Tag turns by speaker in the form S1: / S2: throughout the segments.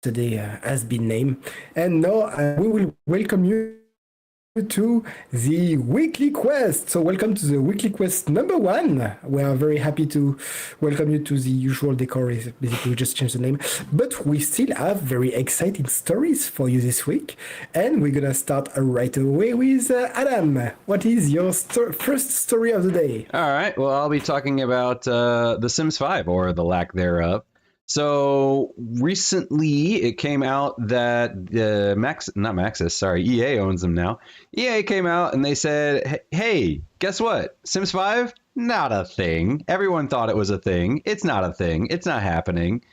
S1: yesterday has been named. And now we will welcome you to the weekly quest. So welcome to the weekly quest number 1. We are very happy to welcome you to the usual decor. Basically, we just changed the name, but we still have very exciting stories for you this week. And we're gonna start right away with Adam. What is your first story of the day?
S2: All right. Well, I'll be talking about The Sims 5 or the lack thereof. So recently it came out that EA owns them now. EA came out and they said, hey, guess what? Sims 5, not a thing. Everyone thought it was a thing. It's not a thing. It's not happening.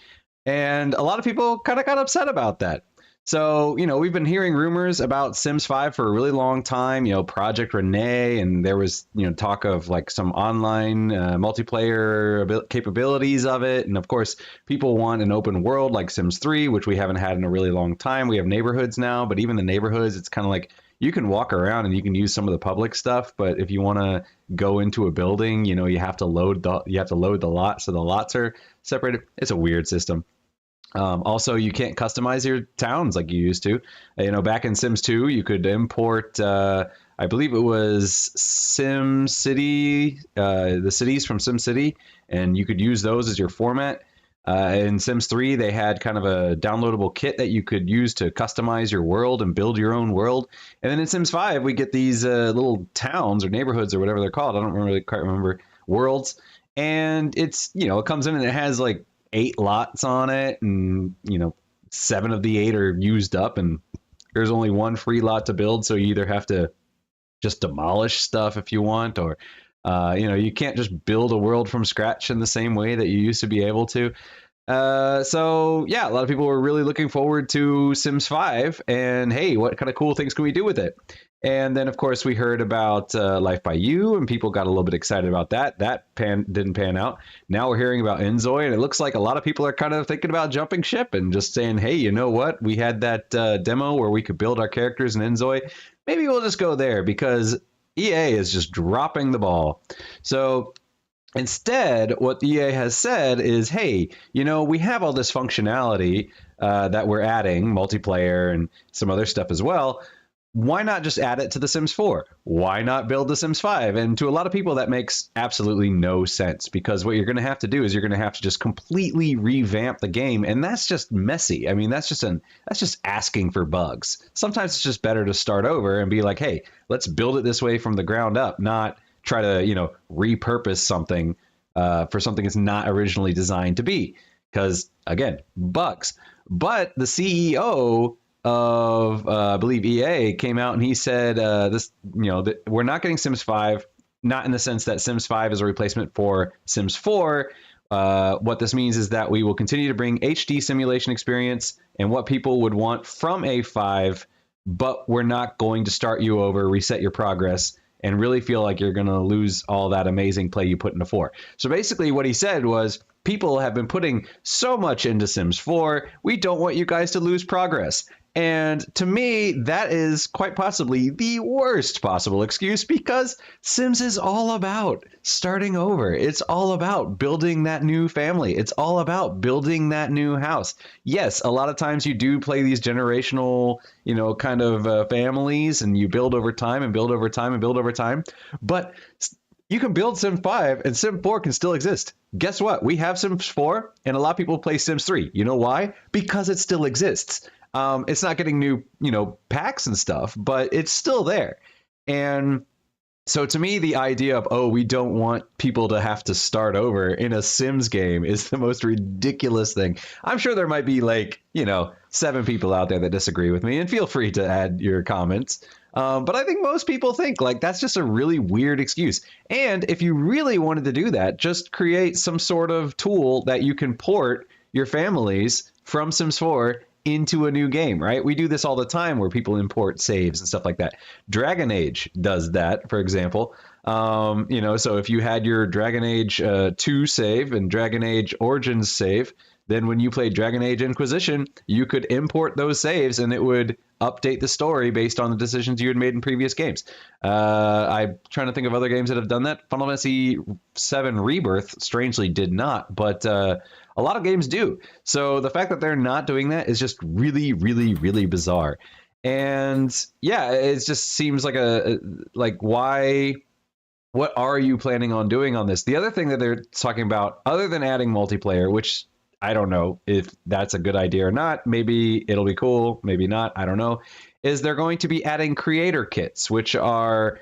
S2: And a lot of people kind of got upset about that. So, we've been hearing rumors about Sims 5 for a really long time, Project Renee, and there was, talk of like some online multiplayer capabilities of it. And of course, people want an open world like Sims 3, which we haven't had in a really long time. We have neighborhoods now, but even the neighborhoods, it's kind of like you can walk around and you can use some of the public stuff. But if you want to go into a building, you have to load the lot. So the lots are separated. It's a weird system. Also, you can't customize your towns like you used to. Back in Sims 2, you could import, I believe it was Sim City, the cities from Sim City, and you could use those as your format. In Sims 3, they had kind of a downloadable kit that you could use to customize your world and build your own world. And then in Sims 5, we get these little towns or neighborhoods or whatever they're called. I don't really quite remember, worlds. And it's, it comes in and it has like 8 lots on it, and 7 of the 8 are used up, and there's only 1 free lot to build. So you either have to just demolish stuff if you want, or you can't just build a world from scratch in the same way that you used to be able to. So yeah, a lot of people were really looking forward to Sims 5, and hey, what kind of cool things can we do with it? And then, of course, we heard about Life by You, and people got a little bit excited about that. That didn't pan out. Now we're hearing about 𝙂𝙧𝙢, and it looks like a lot of people are kind of thinking about jumping ship and just saying, hey, you know what? We had that demo where we could build our characters in 𝙂𝙧𝙢. Maybe we'll just go there because EA is just dropping the ball. So instead, what EA has said is, hey, we have all this functionality that we're adding, multiplayer and some other stuff as well. Why not just add it to The Sims 4? Why not build The Sims 5? And to a lot of people, that makes absolutely no sense, because what you're going to have to do is you're going to have to just completely revamp the game. And that's just messy. I mean, that's just asking for bugs. Sometimes it's just better to start over and be like, hey, let's build it this way from the ground up, not try to, repurpose something for something it's not originally designed to be. Because again, bugs. But the CEO of I believe EA came out and he said that we're not getting Sims 5, not in the sense that Sims 5 is a replacement for Sims 4. What this means is that we will continue to bring HD simulation experience and what people would want from a 5, but we're not going to start you over, reset your progress, and really feel like you're going to lose all that amazing play you put into 4. So basically what he said was, people have been putting so much into Sims 4, we don't want you guys to lose progress. And to me, that is quite possibly the worst possible excuse, because Sims is all about starting over. It's all about building that new family. It's all about building that new house. Yes, a lot of times you do play these generational, kind of families, and you build over time and build over time and build over time. But you can build Sims 5 and Sim 4 can still exist. Guess what? We have Sims 4 and a lot of people play Sims 3. You know why? Because it still exists. It's not getting new, packs and stuff, but it's still there. And so to me, the idea of, oh, we don't want people to have to start over in a Sims game is the most ridiculous thing. I'm sure there might be 7 people out there that disagree with me, and feel free to add your comments. But I think most people think that's just a really weird excuse. And if you really wanted to do that, just create some sort of tool that you can port your families from Sims 4 into a new game, right? We do this all the time where people import saves and stuff like that. Dragon Age does that, for example. So if you had your Dragon Age 2 save and Dragon Age Origins save, then when you played Dragon Age Inquisition, you could import those saves and it would update the story based on the decisions you had made in previous games. I'm trying to think of other games that have done that. Final Fantasy VII Rebirth, strangely, did not, but a lot of games do. So the fact that they're not doing that is just really, really, really bizarre. And yeah, it just seems like why... What are you planning on doing on this? The other thing that they're talking about, other than adding multiplayer, which I don't know if that's a good idea or not, maybe it'll be cool, maybe not, I don't know, is they're going to be adding creator kits, which are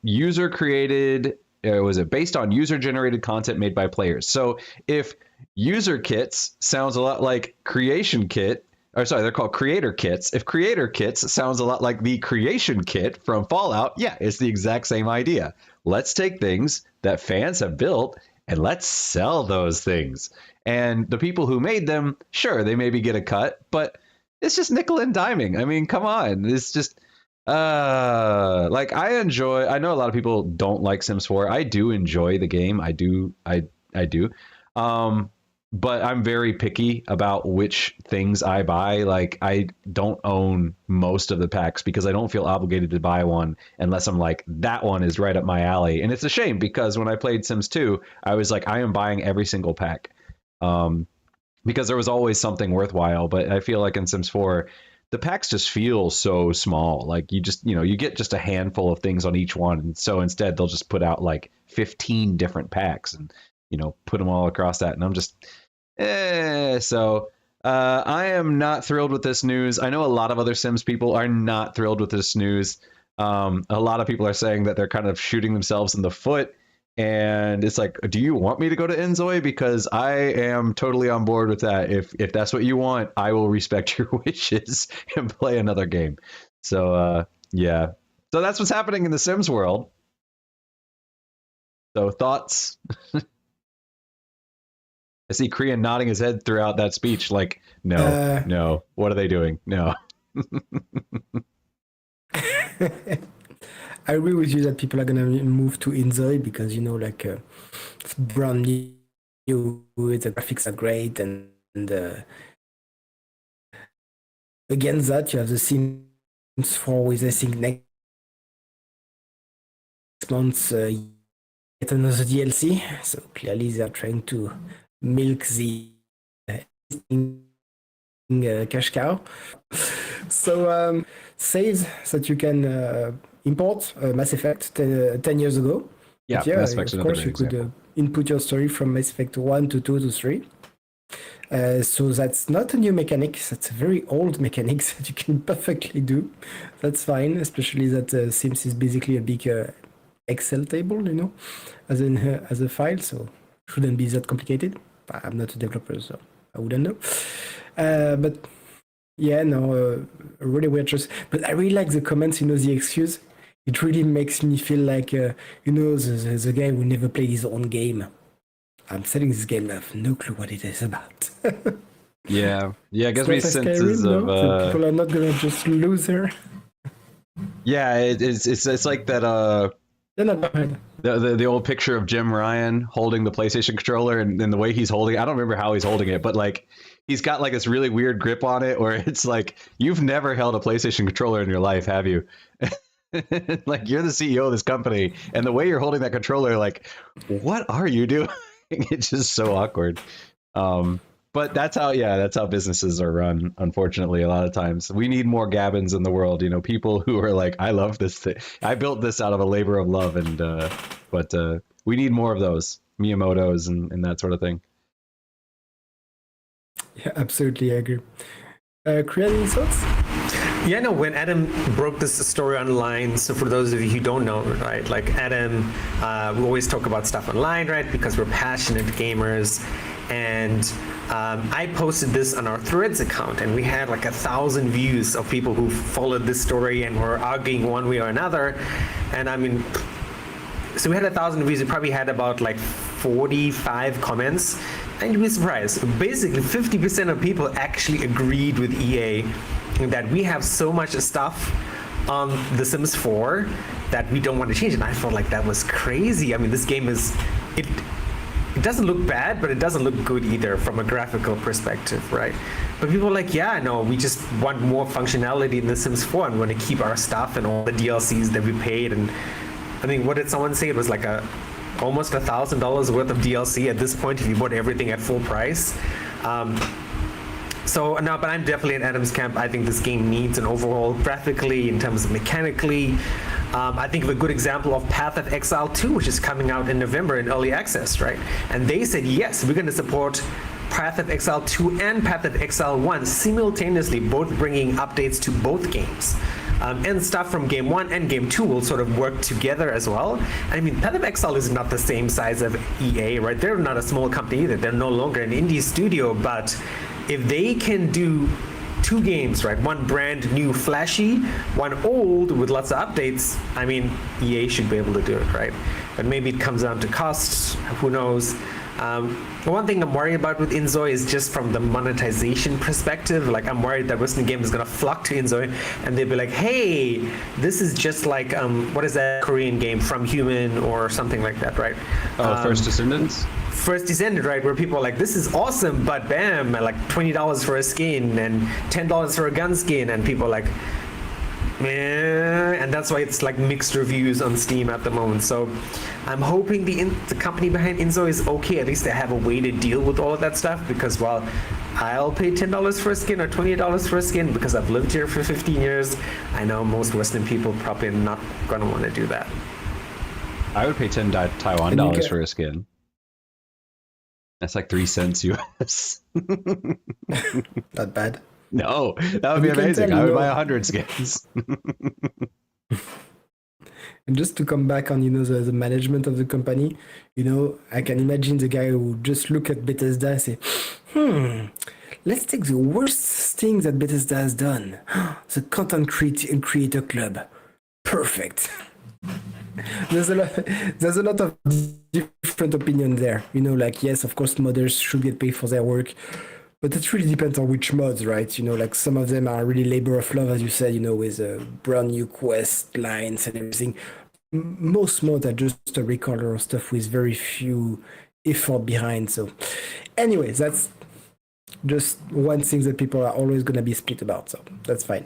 S2: user created, was it based on user generated content made by players. So if user kits sounds a lot like creation kit, or sorry, they're called creator kits. If creator kits sounds a lot like the creation kit from Fallout, yeah, it's the exact same idea. Let's take things that fans have built and let's sell those things. And the people who made them, sure, they maybe get a cut, but it's just nickel and diming. I mean, come on. It's just like I know a lot of people don't like Sims 4. I do enjoy the game. I do. But I'm very picky about which things I buy. Like, I don't own most of the packs because I don't feel obligated to buy one unless I'm like, that one is right up my alley. And it's a shame because when I played Sims 2, I was like, I am buying every single pack because there was always something worthwhile. But I feel like in Sims 4, the packs just feel so small. Like you just, you get just a handful of things on each one. And so instead they'll just put out like 15 different packs and, put them all across that. And I'm just... So I am not thrilled with this news. I know a lot of other Sims people are not thrilled with this news. A lot of people are saying that they're kind of shooting themselves in the foot. And it's like, do you want me to go to 𝙂𝙧𝙢? Because I am totally on board with that. If that's what you want, I will respect your wishes and play another game. So yeah. So that's what's happening in the Sims world. So thoughts? I see Kriyan nodding his head throughout that speech like, no, what are they doing? No.
S1: I agree with you that people are going to move to 𝙂𝙧𝙢 because, it's brand new, the graphics are great, and against that, you have the Sims 4 with, I think, next month, yet another DLC. So clearly they're trying to milk the cash cow. So saves that you can import Mass Effect 10 years ago.
S2: Yeah,
S1: Mass Effect's of course you could input your story from Mass Effect 1 to 2 to 3. So that's not a new mechanic, that's a very old mechanic that you can perfectly do. That's fine, especially that Sims is basically a big Excel table, as a file, so shouldn't be that complicated. I'm not a developer, so I wouldn't know. But yeah, no, really weird choice. But I really like the comments, the excuse. It really makes me feel like, the guy who never played his own game. I'm selling this game, I have no clue what it is about.
S2: Yeah, it gives me
S1: like
S2: senses
S1: Skyrim,
S2: of...
S1: So people are not gonna just lose her.
S2: Yeah, it's like that... The old picture of Jim Ryan holding the PlayStation controller and the way he's holding it, I don't remember how he's holding it, but like he's got like this really weird grip on it where it's like, you've never held a PlayStation controller in your life, have you? Like, you're the CEO of this company and the way you're holding that controller, like, what are you doing? It's just so awkward. But that's how businesses are run, unfortunately, a lot of times. We need more Gavins in the world, people who are like, I love this thing. I built this out of a labor of love, and but we need more of those Miyamotos and that sort of thing.
S1: Yeah, absolutely, I agree. Creating thoughts?
S3: Yeah, no, when Adam broke this story online, so for those of you who don't know, right, like Adam, we always talk about stuff online, right, because we're passionate gamers. And I posted this on our Threads account, and we had like 1,000 views of people who followed this story and were arguing one way or another. And I mean, so we had 1,000 views. We probably had about like 45 comments, and you'd be surprised. Basically, 50% of people actually agreed with EA that we have so much stuff on The Sims 4 that we don't want to change. And I felt like that was crazy. I mean, this game is doesn't look bad, but it doesn't look good either from a graphical perspective, right? But people are like, yeah, no, we just want more functionality in The Sims 4 and want to keep our stuff and all the DLCs that we paid. And I mean, what did someone say? It was like almost $1,000 worth of DLC at this point if you bought everything at full price. So no, but I'm definitely in Adam's camp. I think this game needs an overhaul graphically, in terms of mechanically. I think of a good example of Path of Exile 2, which is coming out in November in early access, right? And they said, yes, we're going to support Path of Exile 2 and Path of Exile 1 simultaneously, both bringing updates to both games. And stuff from Game 1 and Game 2 will sort of work together as well. I mean, Path of Exile is not the same size of EA, right? They're not a small company either. They're no longer an indie studio, but if they can do 2 games, right? One brand new flashy, one old with lots of updates, I mean, EA should be able to do it, right? But maybe it comes down to costs, who knows? One thing I'm worried about with 𝙂𝙧𝙢 is just from the monetization perspective. Like, I'm worried that Western Game is going to flock to 𝙂𝙧𝙢 and they'll be like, hey, this is just like, what is that Korean game, From Human or something like that, right?
S2: First Descendants?
S3: First Descendant, right, where people are like, this is awesome, but bam, like $20 for a skin and $10 for a gun skin, and people are like, meh, and that's why it's like mixed reviews on Steam at the moment. So I'm hoping the company behind 𝙂𝙧𝙢 is okay. At least they have a way to deal with all of that stuff, because while I'll pay $10 for a skin or $20 for a skin because I've lived here for 15 years, I know most Western people probably are not going to want to do that.
S2: I would pay $10 Taiwan dollars for a skin. That's like 3 cents US.
S1: Not bad.
S2: No, that would be amazing. I would buy 100 skins.
S1: And just to come back on, the management of the company, I can imagine the guy who just look at Bethesda and say, let's take the worst thing that Bethesda has done. The content creator club. Perfect. There's a lot of different opinion there. Like, yes, of course, modders should get paid for their work. But it really depends on which mods, right? Like some of them are really labor of love, as you said, with brand new quest lines and everything. Most mods are just a recolor of stuff with very few effort behind. So anyway, that's just one thing that people are always going to be split about. So that's fine.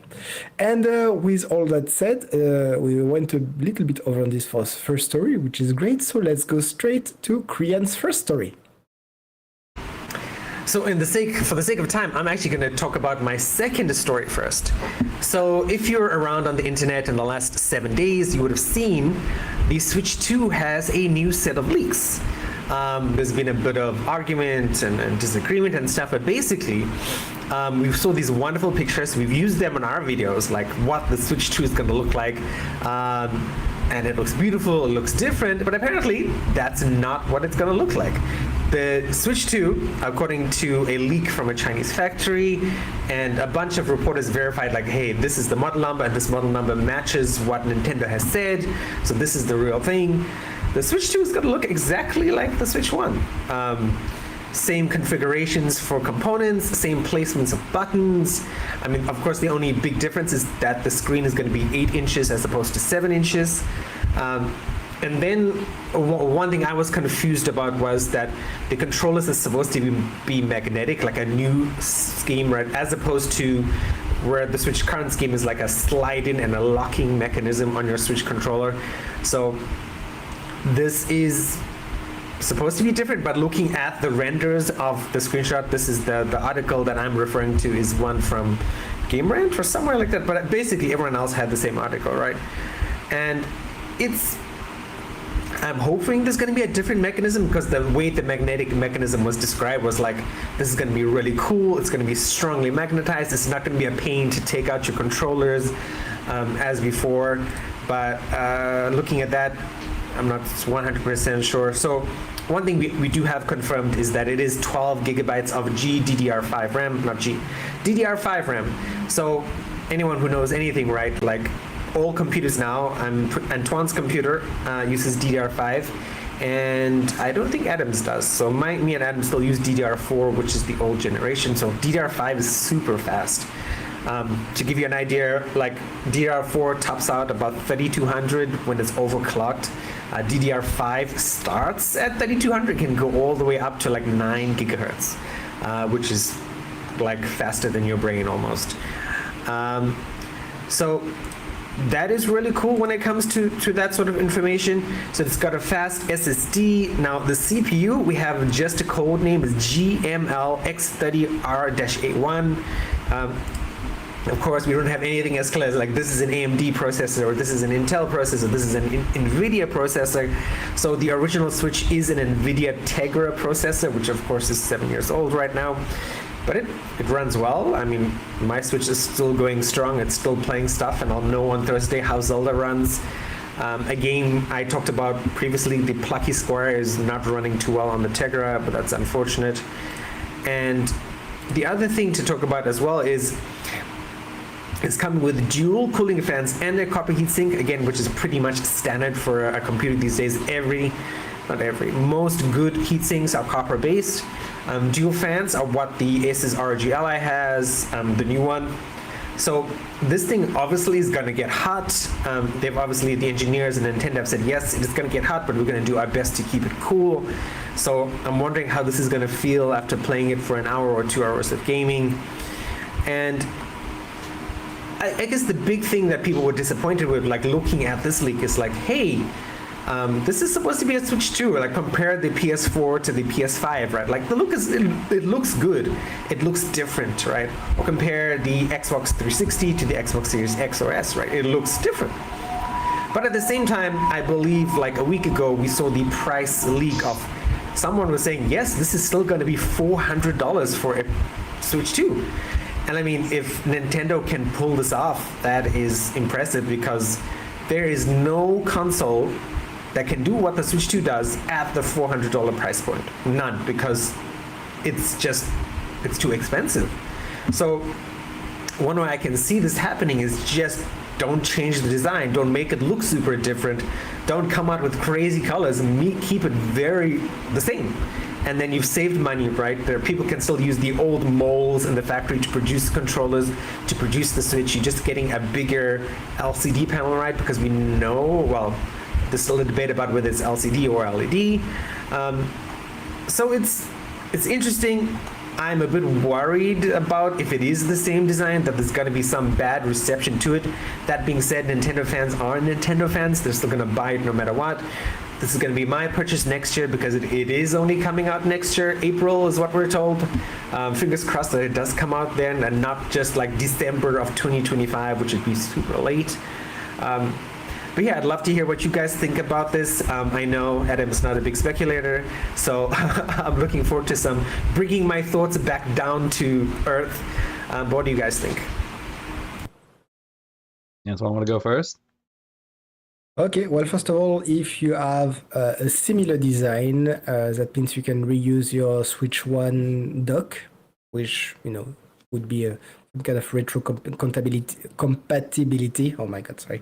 S1: And with all that said, we went a little bit over on this first story, which is great. So let's go straight to Kriyan's first story.
S3: So for the sake of time, I'm actually going to talk about my second story first. So if you're around on the internet in the last 7 days, you would have seen the Switch 2 has a new set of leaks. There's been a bit of argument and disagreement and stuff, but basically, we saw these wonderful pictures. We've used them in our videos, like what the Switch 2 is going to look like. And it looks beautiful, it looks different, but apparently that's not what it's going to look like. The Switch 2, according to a leak from a Chinese factory, and a bunch of reporters verified, like, hey, this is the model number, and this model number matches what Nintendo has said, so this is the real thing. The Switch 2 is going to look exactly like the Switch 1. Same configurations for components, same placements of buttons. I mean, of course, the only big difference is that the screen is going to be 8 inches as opposed to 7 inches. And then one thing I was confused about was that the controllers are supposed to be magnetic, like a new scheme, right? As opposed to where the Switch current scheme is like a slide-in and a locking mechanism on your Switch controller. So this is supposed to be different, but looking at the renders of the screenshot, this is the article that I'm referring to is one from Game Rant or somewhere like that, but basically everyone else had the same article, right? And I'm hoping there's going to be a different mechanism, because the way the magnetic mechanism was described was like, this is going to be really cool, it's going to be strongly magnetized, it's not going to be a pain to take out your controllers as before, but looking at that, I'm not 100% sure. So one thing we do have confirmed is that it is 12 gigabytes of GDDR5 RAM, not G, DDR5 RAM. So anyone who knows anything, right, like all computers now, Antoine's computer uses DDR5, and I don't think Adam's does. So me and Adam still use DDR4, which is the old generation. So DDR5 is super fast. To give you an idea, like DDR4 tops out about 3200 when it's overclocked. DDR5 starts at 3200, can go all the way up to like 9 gigahertz, which is like faster than your brain almost. So that is really cool when it comes to that sort of information. So it's got a fast SSD. Now the CPU, we have just a code name, is 𝙎𝙪𝙥𝙪𝙦1. Of course, we don't have anything as clear as like this is an AMD processor, or this is an Intel processor, this is an NVIDIA processor. So the original Switch is an NVIDIA Tegra processor, which of course is 7 years old right now. But it runs well. I mean, my Switch is still going strong. It's still playing stuff, and I'll know on Thursday how Zelda runs. A game I talked about previously, the Plucky Square, is not running too well on the Tegra, but that's unfortunate. And the other thing to talk about as well is it's coming with dual cooling fans and a copper heatsink, again, which is pretty much standard for a computer these days. Most good heatsinks are copper-based. Dual fans are what the Asus ROG Ally has, the new one. So this thing obviously is going to get hot. The engineers and Nintendo have said, yes, it is going to get hot, but we're going to do our best to keep it cool. So I'm wondering how this is going to feel after playing it for an hour or 2 hours of gaming. And I guess the big thing that people were disappointed with, like looking at this leak, is like, hey, this is supposed to be a Switch 2. Like, compare the PS4 to the PS5, right? Like, the look is, it looks good. It looks different, right? Or compare the Xbox 360 to the Xbox Series X or S, right? It looks different. But at the same time, I believe like a week ago, we saw the price leak of someone was saying, yes, this is still going to be $400 for a Switch 2. And I mean, if Nintendo can pull this off, that is impressive, because there is no console that can do what the Switch 2 does at the $400 price point. None, because it's too expensive. So one way I can see this happening is just don't change the design, don't make it look super different, don't come out with crazy colors, and keep it the same. And then you've saved money, right? People can still use the old molds in the factory to produce controllers, to produce the Switch. You're just getting a bigger LCD panel, right? Because we know, well, there's still a debate about whether it's LCD or LED. So it's interesting. I'm a bit worried about if it is the same design, that there's going to be some bad reception to it. That being said, Nintendo fans are Nintendo fans. They're still going to buy it no matter what. This is going to be my purchase next year, because it is only coming out next year. April is what we're told. Fingers crossed that it does come out then, and not just like December of 2025, which would be super late. But yeah, I'd love to hear what you guys think about this. I know Adam's not a big speculator, so I'm looking forward to bringing my thoughts back down to earth. What do you guys think?
S2: Yeah, so I want to go first.
S1: Okay, well, first of all, if you have a similar design, that means you can reuse your Switch 1 dock, which, would be some kind of retro compatibility. Oh my god, sorry,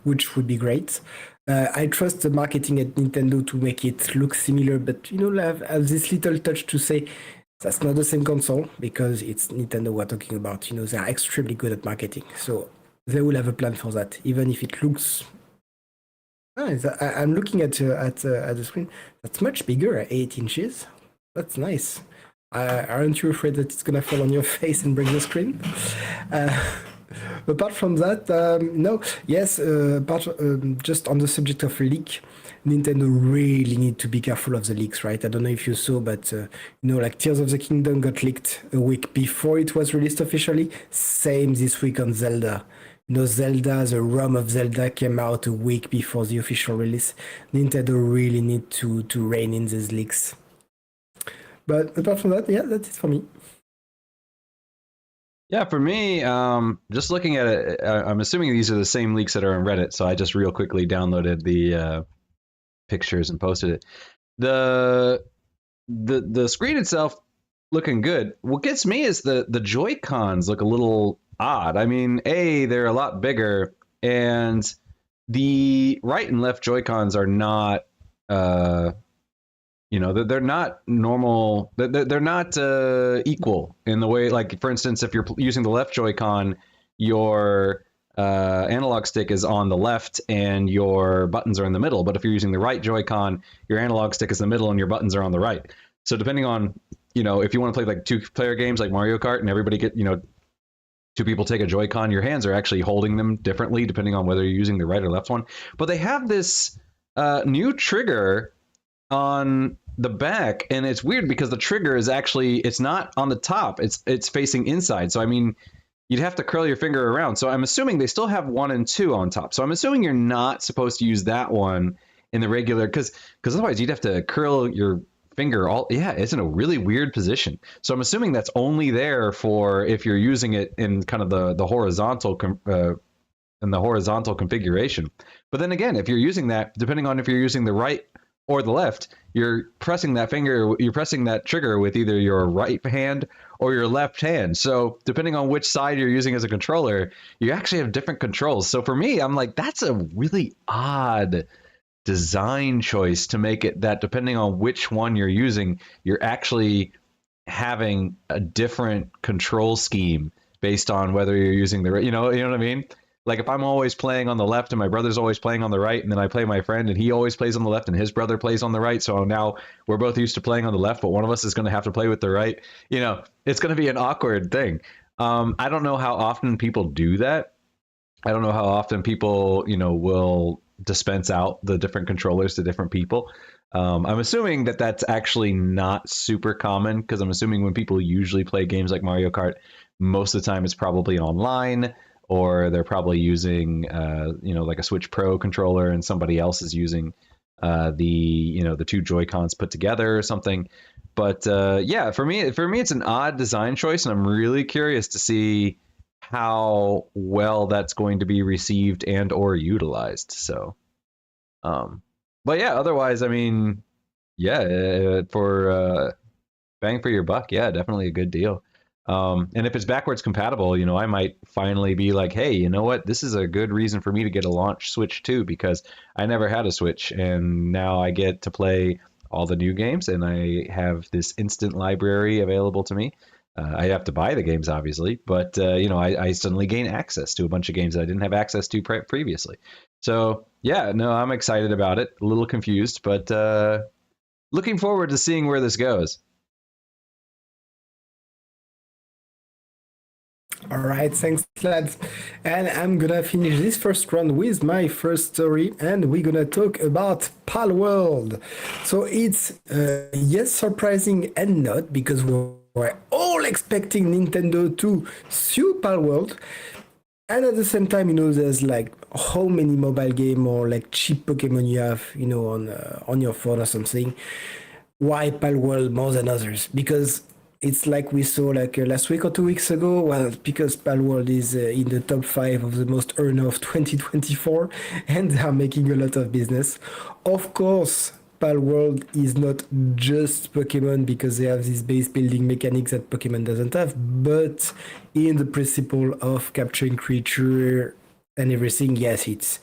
S1: which would be great. I trust the marketing at Nintendo to make it look similar, but have this little touch to say that's not the same console, because it's Nintendo we're talking about. They are extremely good at marketing, so they will have a plan for that, even if it looks. I'm looking at the screen. That's much bigger, 8 inches. That's nice. Aren't you afraid that it's gonna fall on your face and break the screen? Apart from that, no. Yes. Just on the subject of leak, Nintendo really need to be careful of the leaks, right? I don't know if you saw, but like Tears of the Kingdom got leaked a week before it was released officially. Same this week on Zelda. Zelda, the ROM of Zelda came out a week before the official release. Nintendo really need to rein in these leaks. But apart from that, yeah, that's it for me.
S2: Yeah, for me, just looking at it, I'm assuming these are the same leaks that are on Reddit, so I just real quickly downloaded the pictures and posted it. The screen itself looking good. What gets me is the Joy-Cons look a little odd. I mean, they're a lot bigger, and the right and left Joy-Cons are not, they're not normal. They're not equal in the way, like, for instance, if you're using the left Joy-Con, your analog stick is on the left and your buttons are in the middle. But if you're using the right Joy-Con, your analog stick is in the middle and your buttons are on the right. So depending on, if you want to play like 2-player games like Mario Kart and everybody get, 2 people take a Joy-Con, your hands are actually holding them differently depending on whether you're using the right or left one. But they have this new trigger on the back, and it's weird because the trigger is actually, it's not on the top, it's facing inside. So I mean, you'd have to curl your finger around. So I'm assuming they still have 1 and 2 on top. So I'm assuming you're not supposed to use that one in the regular, because otherwise you'd have to curl your finger it's in a really weird position. So I'm assuming that's only there for if you're using it in kind of the horizontal configuration. But then again, if you're using that, depending on if you're using the right or the left, you're pressing that trigger with either your right hand or your left hand. So depending on which side you're using as a controller, you actually have different controls. So for me, I'm like, that's a really odd design choice to make it that depending on which one you're using, you're actually having a different control scheme based on whether you're using the right, you know what I mean? Like if I'm always playing on the left and my brother's always playing on the right, and then I play my friend and he always plays on the left and his brother plays on the right. So now we're both used to playing on the left, but one of us is going to have to play with the right. It's going to be an awkward thing. I don't know how often people do that. I don't know how often people, will dispense out the different controllers to different people. I'm assuming that that's actually not super common, because I'm assuming when people usually play games like Mario Kart, most of the time it's probably online, or they're probably using, like a Switch Pro controller and somebody else is using the 2 Joy-Cons put together or something. But for me, it's an odd design choice, and I'm really curious to see how well that's going to be received and or utilized. So, but yeah, otherwise, I mean, for bang for your buck, definitely a good deal. And if it's backwards compatible, I might finally be like, hey, you know what? This is a good reason for me to get a launch Switch 2, because I never had a Switch, and now I get to play all the new games, and I have this instant library available to me. I have to buy the games, obviously, but I suddenly gain access to a bunch of games that I didn't have access to previously. So I'm excited about it. A little confused, but looking forward to seeing where this goes.
S1: All right, thanks, lads. And I'm gonna finish this first round with my first story, and we're gonna talk about Palworld. So it's yes, surprising and not, because we're all expecting Nintendo to sue Palworld. And at the same time, there's like how many mobile game or like cheap Pokemon you have, on your phone or something. Why Palworld more than others? Because it's like we saw like last week or 2 weeks ago. Well, because Palworld is in the top 5 of the most earner of 2024, and they are making a lot of business. Of course, Palworld is not just Pokemon, because they have this base building mechanics that Pokemon doesn't have, but in the principle of capturing creature and everything, yes, it's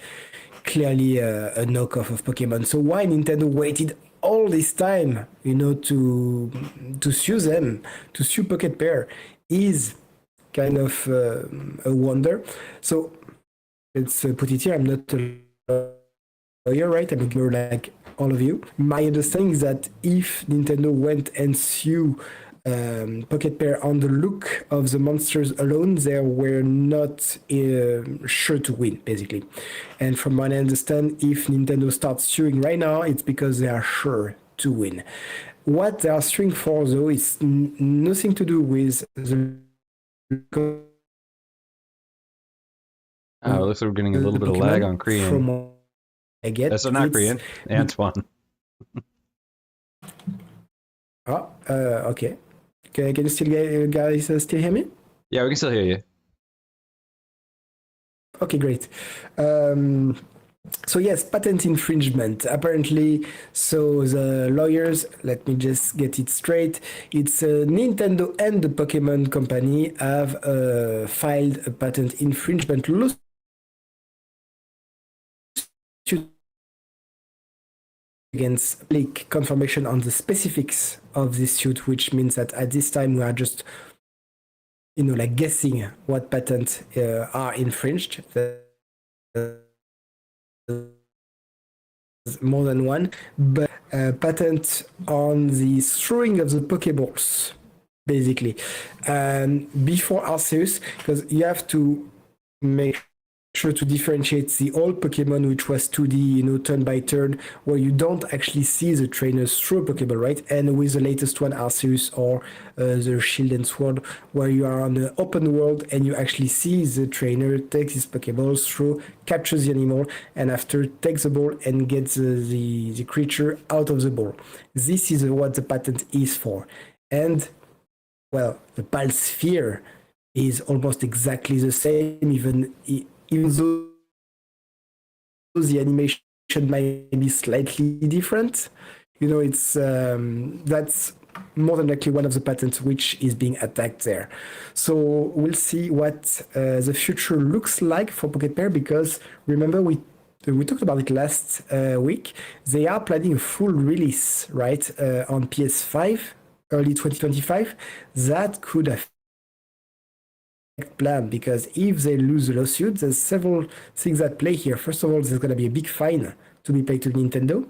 S1: clearly a knockoff of Pokemon. So why Nintendo waited all this time, to sue them, to sue Pocketpair, is kind of a wonder. So let's put it here. I'm not a lawyer, right? I'm a gamer like all of you. My understanding is that if Nintendo went and sued Pocketpair on the look of the monsters alone, they were not sure to win, basically. And from what I understand, if Nintendo starts suing right now, it's because they are sure to win. What they are suing for, though, is nothing to do with the...
S2: Looks like we're getting a little bit of lag on Korean.
S1: From what I get,
S2: that's not Korean. Antoine.
S1: Okay. Can you still guys still hear me?
S2: Yeah, we can still hear you.
S1: Okay, great. So yes, patent infringement. Apparently, so the lawyers, let me just get it straight. It's Nintendo and the Pokemon Company have filed a patent infringement lawsuit against public confirmation on the specifics of this suit, which means that at this time we are just like guessing what patents are infringed. More than one, but patent on the throwing of the Pokeballs, basically. Before Arceus, because you have to make sure to differentiate the old Pokemon, which was 2D, turn by turn, where you don't actually see the trainers throw a Pokeball, right? And with the latest one, Arceus or the Shield and Sword, where you are on the open world and you actually see the trainer take his Pokeballs, throw, captures the animal, and after takes the ball and gets the creature out of the ball. This is what the patent is for. And, well, the Pal Sphere is almost exactly the same, even though the animation might be slightly different. It's that's more than likely one of the patents which is being attacked there. So we'll see what the future looks like for Pocketpair, because remember we talked about it last week. They are planning a full release, right, on PS5 early 2025. That could have plan, because if they lose the lawsuit, there's several things at play here. First of all, there's going to be a big fine to be paid to Nintendo.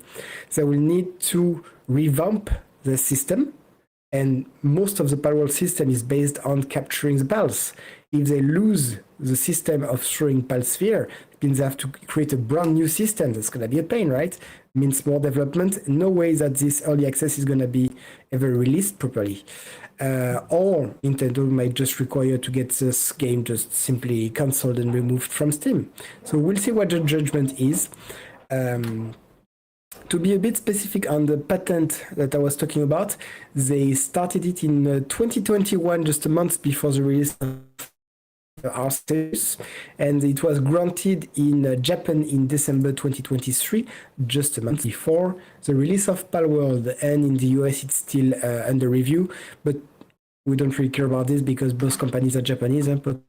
S1: They will need to revamp the system, and most of the Palworld system is based on capturing the pals. If they lose the system of throwing Pal Sphere, it means they have to create a brand new system. That's going to be a pain, right? It means more development. No way that this early access is going to be ever released properly. Or Nintendo might just require to get this game just simply cancelled and removed from Steam. So we'll see what the judgment is. To be a bit specific on the patent that I was talking about, they started it in 2021, just a month before the release of Arceus, and it was granted in Japan in December 2023, just a month before the release of Palworld, and in the US it's still under review, but we don't really care about this because both companies are Japanese, Pocketpair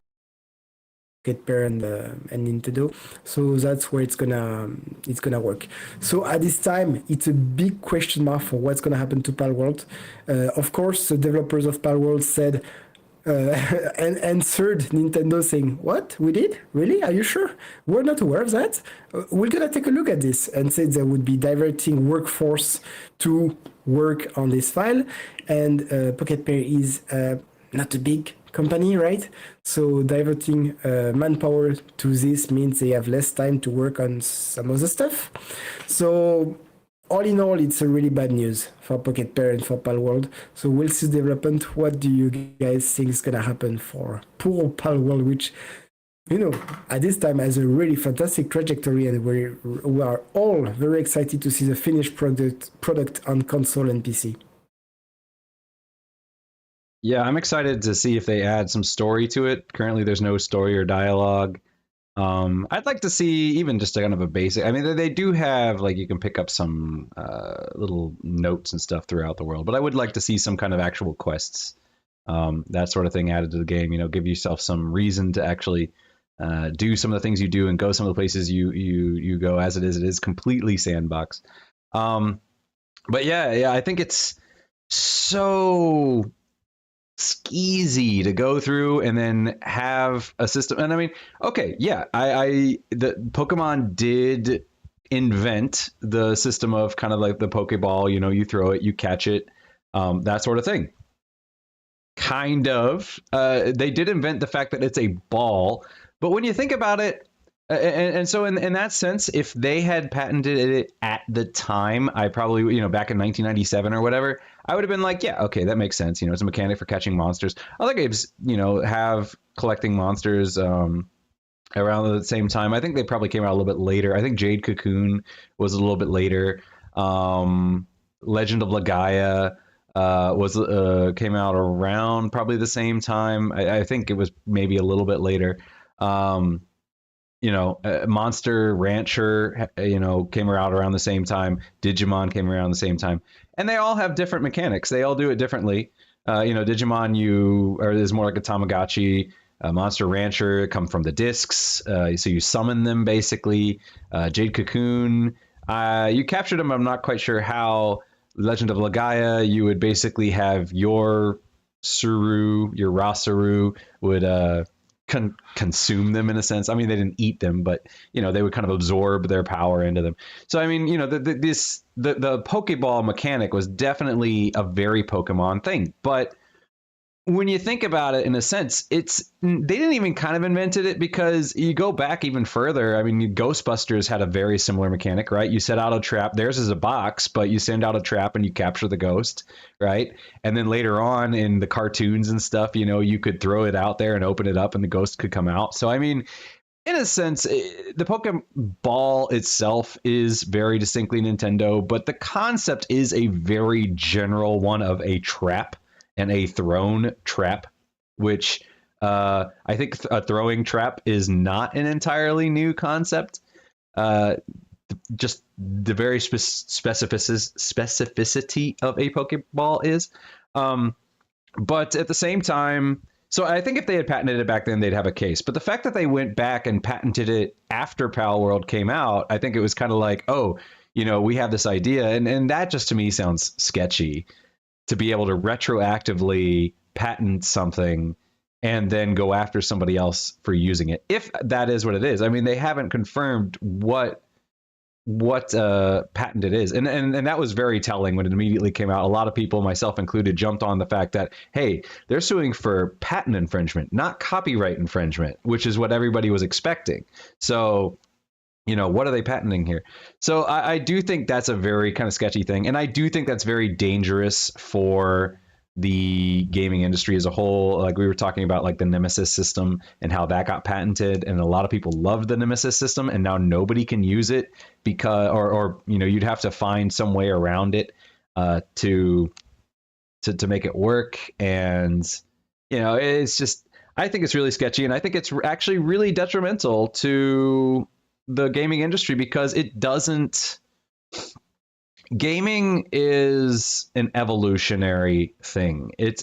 S1: and Nintendo, so that's where it's gonna work. So at this time, it's a big question mark for what's gonna happen to Palworld. Of course, the developers of Palworld said and answered Nintendo saying, "What? We did? Really? Are you sure? We're not aware of that. We're gonna take a look at this," and said they would be diverting workforce to work on this file. And Pocketpair is not a big company, right? So diverting manpower to this means they have less time to work on some of the stuff. So all in all, it's a really bad news for Pocketpair and for Palworld. So we'll see development. What do you guys think is gonna happen for poor Palworld, which, at this time has a really fantastic trajectory, and we are all very excited to see the finished product on console and PC.
S2: Yeah, I'm excited to see if they add some story to it. Currently, there's no story or dialogue. I'd like to see even just kind of a basic. I mean, they do have, like, you can pick up some little notes and stuff throughout the world, but I would like to see some kind of actual quests, that sort of thing added to the game. Give yourself some reason to actually do some of the things you do and go some of the places you go. As it is completely sandbox. But yeah, I think it's so skeezy to go through and then have a system. And I mean, okay, yeah, the Pokemon did invent the system of kind of like the Pokeball, you throw it, you catch it, that sort of thing. Kind of. They did invent the fact that it's a ball, but when you think about it, and so in that sense, if they had patented it at the time, I probably, back in 1997 or whatever, I would have been like, yeah, okay, that makes sense. It's a mechanic for catching monsters. Other games, have collecting monsters around the same time. I think they probably came out a little bit later. I think Jade Cocoon was a little bit later. Legend of Legaia came out around probably the same time. I think it was maybe a little bit later. Monster Rancher, came around the same time. Digimon came around the same time, and they all have different mechanics. They all do it differently. Digimon, is more like a Tamagotchi. Monster Rancher come from the discs, so you summon them basically. Jade Cocoon, you captured them. I'm not quite sure how. Legend of Legaia, you would basically have your Rasaru would consume them in a sense. I mean, they didn't eat them, but they would kind of absorb their power into them. So I mean, the Pokeball mechanic was definitely a very Pokemon thing, but when you think about it, in a sense, they didn't even kind of invented it, because you go back even further. I mean, Ghostbusters had a very similar mechanic, right? You set out a trap. Theirs is a box, but you send out a trap and you capture the ghost, right? And then later on in the cartoons and stuff, you could throw it out there and open it up and the ghost could come out. So, I mean, in a sense, the Pokeball itself is very distinctly Nintendo, but the concept is a very general one of a trap and a thrown trap, which I think a throwing trap is not an entirely new concept. Just the very specificity of a Pokeball is. But at the same time, so I think if they had patented it back then, they'd have a case. But the fact that they went back and patented it after Pal World came out, I think it was kind of like, oh, we have this idea. And that just to me sounds sketchy, to be able to retroactively patent something and then go after somebody else for using it, if that is what it is. I mean, they haven't confirmed what patent it is, and that was very telling when it immediately came out. A lot of people, myself included, jumped on the fact that, hey, they're suing for patent infringement, not copyright infringement, which is what everybody was expecting. So what are they patenting here? So I do think that's a very kind of sketchy thing. And I do think that's very dangerous for the gaming industry as a whole. Like we were talking about, like the Nemesis system and how that got patented. And a lot of people loved the Nemesis system, and now nobody can use it because, or you'd have to find some way around it to make it work. And, it's just, I think it's really sketchy. And I think it's actually really detrimental to the gaming industry, because gaming is an evolutionary thing. You're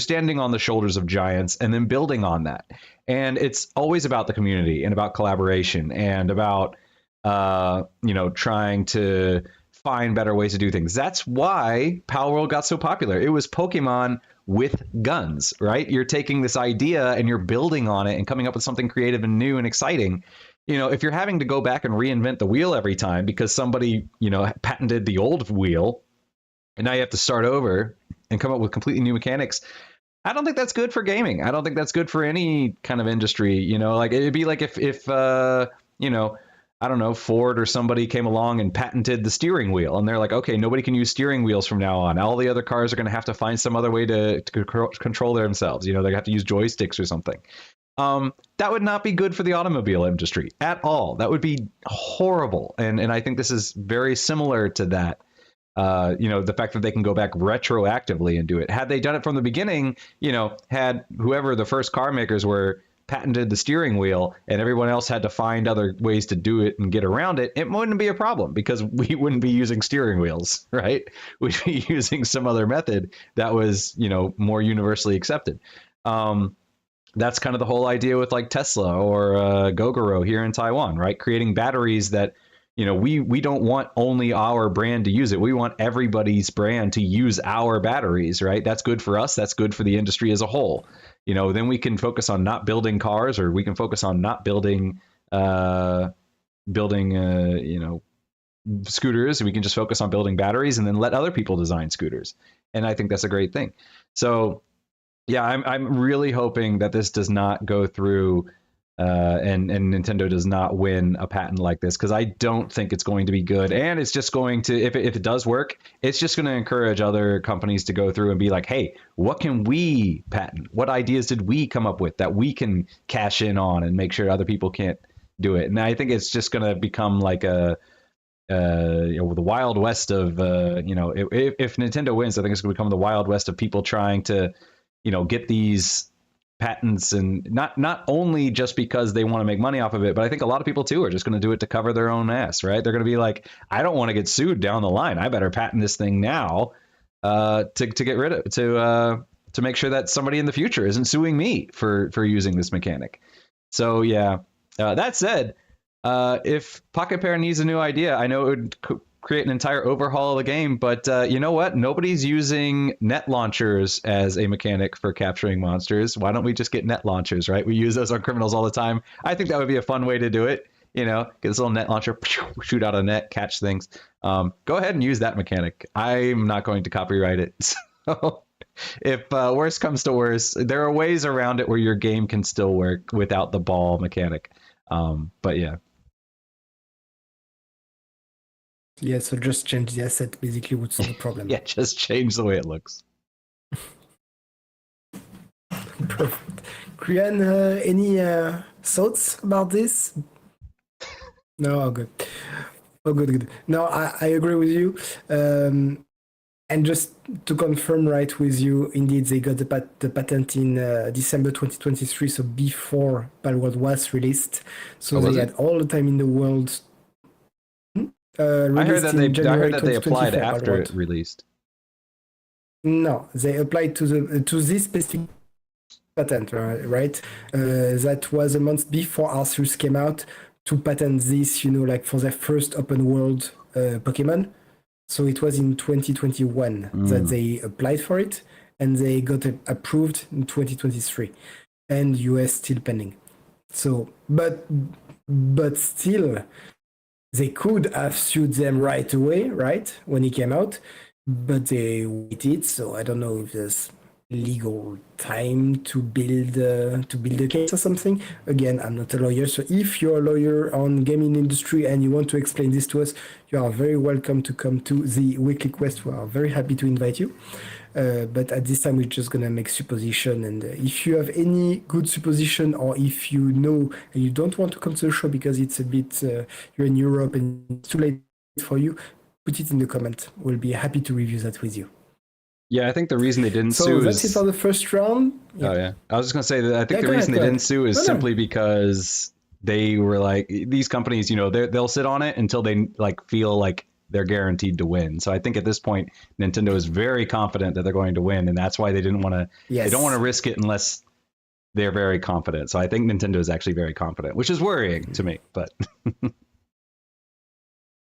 S2: standing on the shoulders of giants and then building on that. And it's always about the community and about collaboration and about, trying to find better ways to do things. That's why Pal World got so popular. It was Pokemon with guns, right? You're taking this idea and you're building on it and coming up with something creative and new and exciting. If you're having to go back and reinvent the wheel every time because somebody, patented the old wheel, and now you have to start over and come up with completely new mechanics, I don't think that's good for gaming. I don't think that's good for any kind of industry. Like it'd be like if I don't know, Ford or somebody came along and patented the steering wheel, and they're like, okay, nobody can use steering wheels from now on. All the other cars are going to have to find some other way to control themselves. They have to use joysticks or something. That would not be good for the automobile industry at all. That would be horrible. And I think this is very similar to that. The fact that they can go back retroactively and do it. Had they done it from the beginning, had whoever the first car makers were patented the steering wheel and everyone else had to find other ways to do it and get around it, it wouldn't be a problem, because we wouldn't be using steering wheels, right? We'd be using some other method that was, more universally accepted. That's kind of the whole idea with like Tesla or Gogoro here in Taiwan, right? Creating batteries that, we don't want only our brand to use it. We want everybody's brand to use our batteries, right? That's good for us. That's good for the industry as a whole. Then we can focus on not building cars, or we can focus on not building, scooters. We can just focus on building batteries and then let other people design scooters. And I think that's a great thing. So yeah, I'm really hoping that this does not go through and Nintendo does not win a patent like this, because I don't think it's going to be good. And it's just going to, if it does work, it's just going to encourage other companies to go through and be like, hey, what can we patent? What ideas did we come up with that we can cash in on and make sure other people can't do it? And I think it's just going to become like the Wild West of, if Nintendo wins, I think it's going to become the Wild West of people trying to, get these patents, and not only just because they want to make money off of it, but I think a lot of people too are just going to do it to cover their own ass, right? They're going to be like, I don't want to get sued down the line. I better patent this thing now to get rid of to make sure that somebody in the future isn't suing me for using this mechanic. So yeah, that said, if Pocketpair needs a new idea, I know it would create an entire overhaul of the game. But you know what? Nobody's using net launchers as a mechanic for capturing monsters. Why don't we just get net launchers, right? We use those on criminals all the time. I think that would be a fun way to do it. You know, get this little net launcher, shoot out a net, catch things. Go ahead and use that mechanic. I'm not going to copyright it. So if worse comes to worse, there are ways around it where your game can still work without the ball mechanic. But yeah.
S1: Yeah, so just change the asset basically would solve the problem.
S2: Yeah, just change the way it looks.
S1: Perfect. Krian, any thoughts about this? No, all good. Oh, good. No, I agree with you. And just to confirm right with you, indeed, they got the patent in December 2023, so before Palworld was released. So they had all the time in the world.
S2: I heard that they applied after
S1: Palworld.
S2: it released.
S1: No, they applied to this specific patent, right? That was a month before Arceus came out to patent this, like for their first open world Pokemon. So it was in 2021 that they applied for it, and they got approved in 2023, and US still pending. So, but still, they could have sued them right away, right, when it came out, but they waited. So I don't know if there's legal time to build a case or something. Again, I'm not a lawyer, so if you're a lawyer on gaming industry and you want to explain this to us, you are very welcome to come to the weekly quest. We are very happy to invite you. But at this time, we're just gonna make supposition, and if you have any good supposition, or if you know and you don't want to come to the show because it's a bit you're in Europe and it's too late for you, put it in the comment. We'll be happy to review that with you.
S2: Yeah, I think the reason they didn't sue
S1: So that's it for the first round.
S2: Yeah. Oh yeah, I was just gonna say that I think the reason they didn't sue is simply because they were like, these companies, they'll sit on it until they feel like they're guaranteed to win. So I think at this point, Nintendo is very confident that they're going to win, and that's why they didn't want to. Yes. They don't want to risk it unless they're very confident. So I think Nintendo is actually very confident, which is worrying to me. But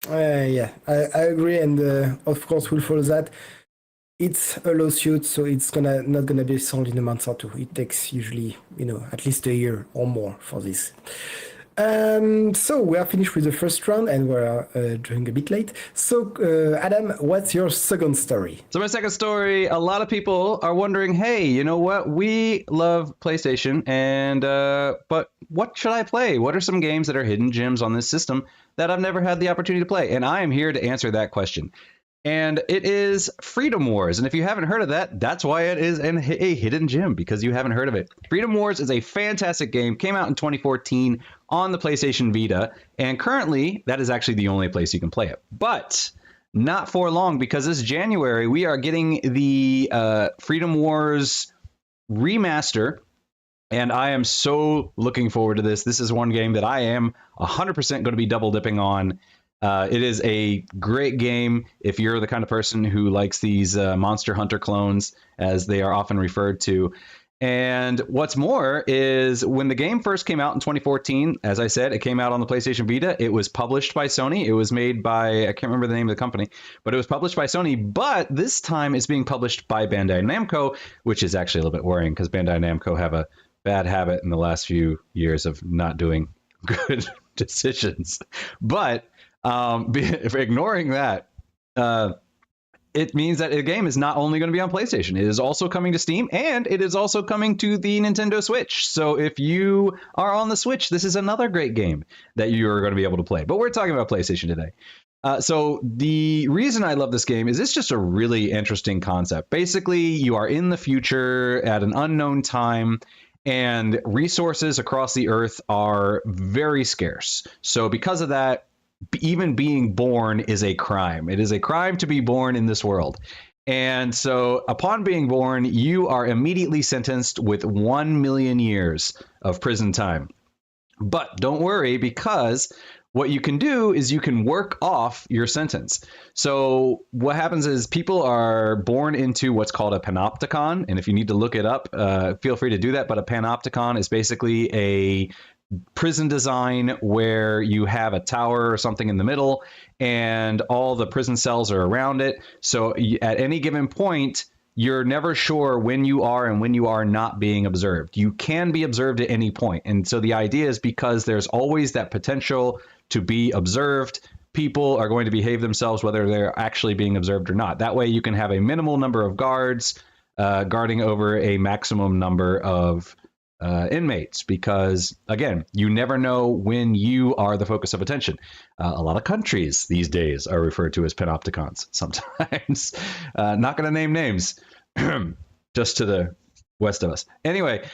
S1: yeah, I agree, and of course we'll follow that. It's a lawsuit, so it's not gonna be solved in a month or two. It takes usually, at least a year or more for this. So we are finished with the first round, and we're doing a bit late. So Adam, what's your second story?
S2: So my second story, a lot of people are wondering, hey, you know what? We love PlayStation, and but what should I play? What are some games that are hidden gems on this system that I've never had the opportunity to play? And I am here to answer that question. And it is Freedom Wars. And if you haven't heard of that, that's why it is a hidden gem, because you haven't heard of it. Freedom Wars is a fantastic game. Came out in 2014 on the PlayStation Vita. And currently, that is actually the only place you can play it. But not for long, because this January, we are getting the Freedom Wars remaster. And I am so looking forward to this. This is one game that I am 100% going to be double dipping on. It is a great game if you're the kind of person who likes these Monster Hunter clones, as they are often referred to. And what's more is, when the game first came out in 2014, as I said, it came out on the PlayStation Vita. It was published by Sony. It was made by, I can't remember the name of the company, but it was published by Sony. But this time it's being published by Bandai Namco, which is actually a little bit worrying, because Bandai Namco have a bad habit in the last few years of not doing good decisions. But if ignoring that, it means that the game is not only going to be on PlayStation, it is also coming to Steam, and it is also coming to the Nintendo Switch. So if you are on the Switch, this is another great game that you are going to be able to play. But we're talking about PlayStation today. So the reason I love this game is it's just a really interesting concept. Basically, you are in the future at an unknown time, and resources across the earth are very scarce. So because of that, even being born is a crime. It is a crime to be born in this world. And so upon being born, you are immediately sentenced with 1 million years of prison time. But don't worry, because what you can do is you can work off your sentence. So what happens is people are born into what's called a panopticon. And if you need to look it up, feel free to do that. But a panopticon is basically a prison design where you have a tower or something in the middle and all the prison cells are around it. So at any given point, you're never sure when you are and when you are not being observed. You can be observed at any point. And so the idea is because there's always that potential to be observed, people are going to behave themselves whether they're actually being observed or not. That way you can have a minimal number of guards guarding over a maximum number of inmates, because again, you never know when you are the focus of attention. A lot of countries these days are referred to as panopticons sometimes. Not going to name names, just to the west of us. Anyway,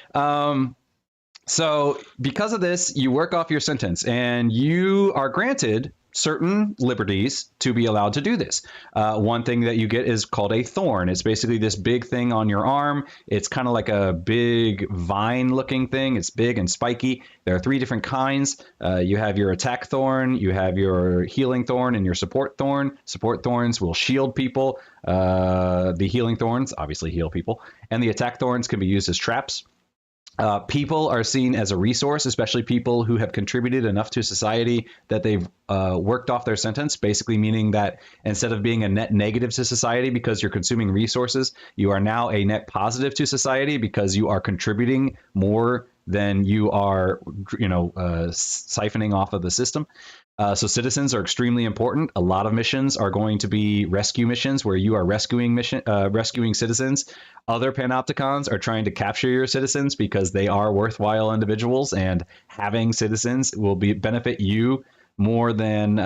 S2: so because of this, you work off your sentence and you are granted certain liberties to be allowed to do this. One thing that you get is called a thorn. It's basically this big thing on your arm. It's kind of like a big vine looking thing. It's big and spiky. There are 3 different kinds. You have your attack thorn, you have your healing thorn, and your support thorn. Support thorns will shield people. The healing thorns obviously heal people. And the attack thorns can be used as traps. People are seen as a resource, especially people who have contributed enough to society that they've worked off their sentence, basically meaning that instead of being a net negative to society because you're consuming resources, you are now a net positive to society because you are contributing more than you are, siphoning off of the system. So citizens are extremely important. A lot of missions are going to be rescue missions where you are rescuing citizens. Other panopticons are trying to capture your citizens because they are worthwhile individuals, and having citizens will benefit you more than